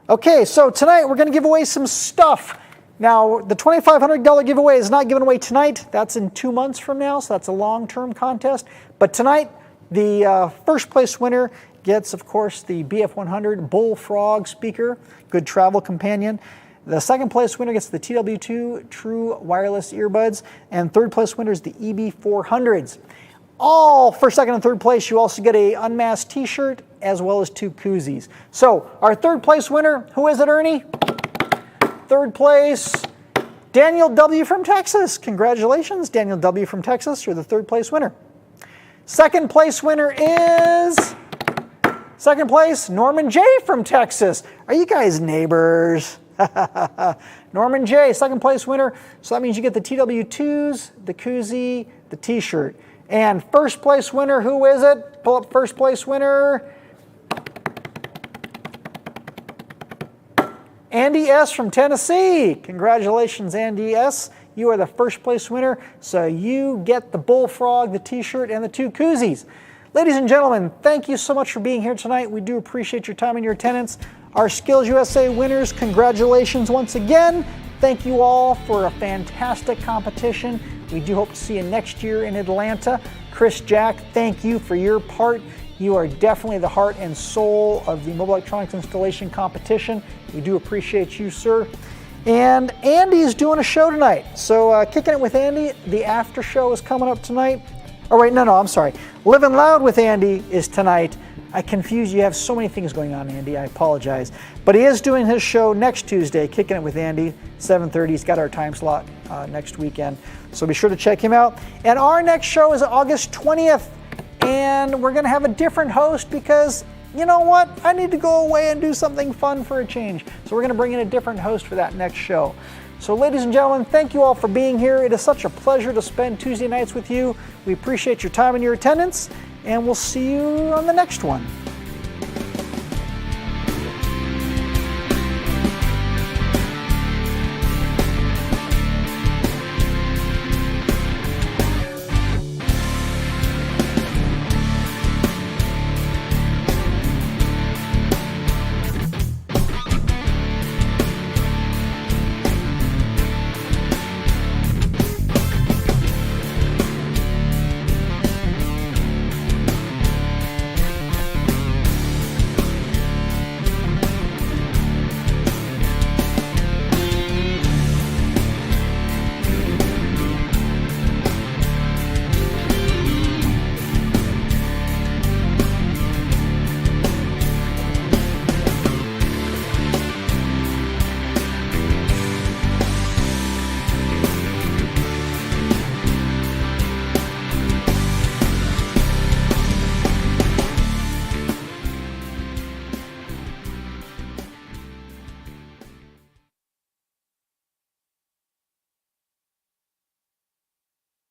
Okay, so tonight we're going to give away some stuff. Now, the $2,500 giveaway is not given away tonight. That's in 2 months from now, so that's a long-term contest. But tonight, the first place winner gets, of course, the BF100 Bullfrog speaker, good travel companion. The second place winner gets the TW2 True Wireless earbuds, and third place winner is the EB400s. All for second and third place, you also get a UnMasked t-shirt as well as 2 koozies. So our third place winner, who is it, Ernie? Third place, Daniel W. from Texas. Congratulations, Daniel W. from Texas. You're the third place winner. Second place winner is, second place, Norman J. from Texas. Are you guys neighbors? Norman J., second place winner. So that means you get the TW2s, the koozie, the t-shirt. And first place winner, who is it? Pull up first place winner. Andy S. from Tennessee. Congratulations, Andy S. You are the first place winner, so you get the Bullfrog, the t-shirt, and the 2 koozies. Ladies and gentlemen, thank you so much for being here tonight. We do appreciate your time and your attendance. Our Skills USA winners, congratulations once again. Thank you all for a fantastic competition. We do hope to see you next year in Atlanta. Chris, Jack, thank you for your part. You are definitely the heart and soul of the mobile electronics installation competition. We do appreciate you, sir. And Andy is doing a show tonight. So Kicking It with Andy, the after show is coming up tonight. Oh wait, no, I'm sorry. Living Loud with Andy is tonight. I confused you. You have so many things going on, Andy. I apologize. But he is doing his show next Tuesday, Kicking It with Andy, 7:30. He's got our time slot next weekend. So be sure to check him out. And our next show is August 20th. And we're going to have a different host because, you know what? I need to go away and do something fun for a change. So we're going to bring in a different host for that next show. So ladies and gentlemen, thank you all for being here. It is such a pleasure to spend Tuesday nights with you. We appreciate your time and your attendance, and we'll see you on the next one.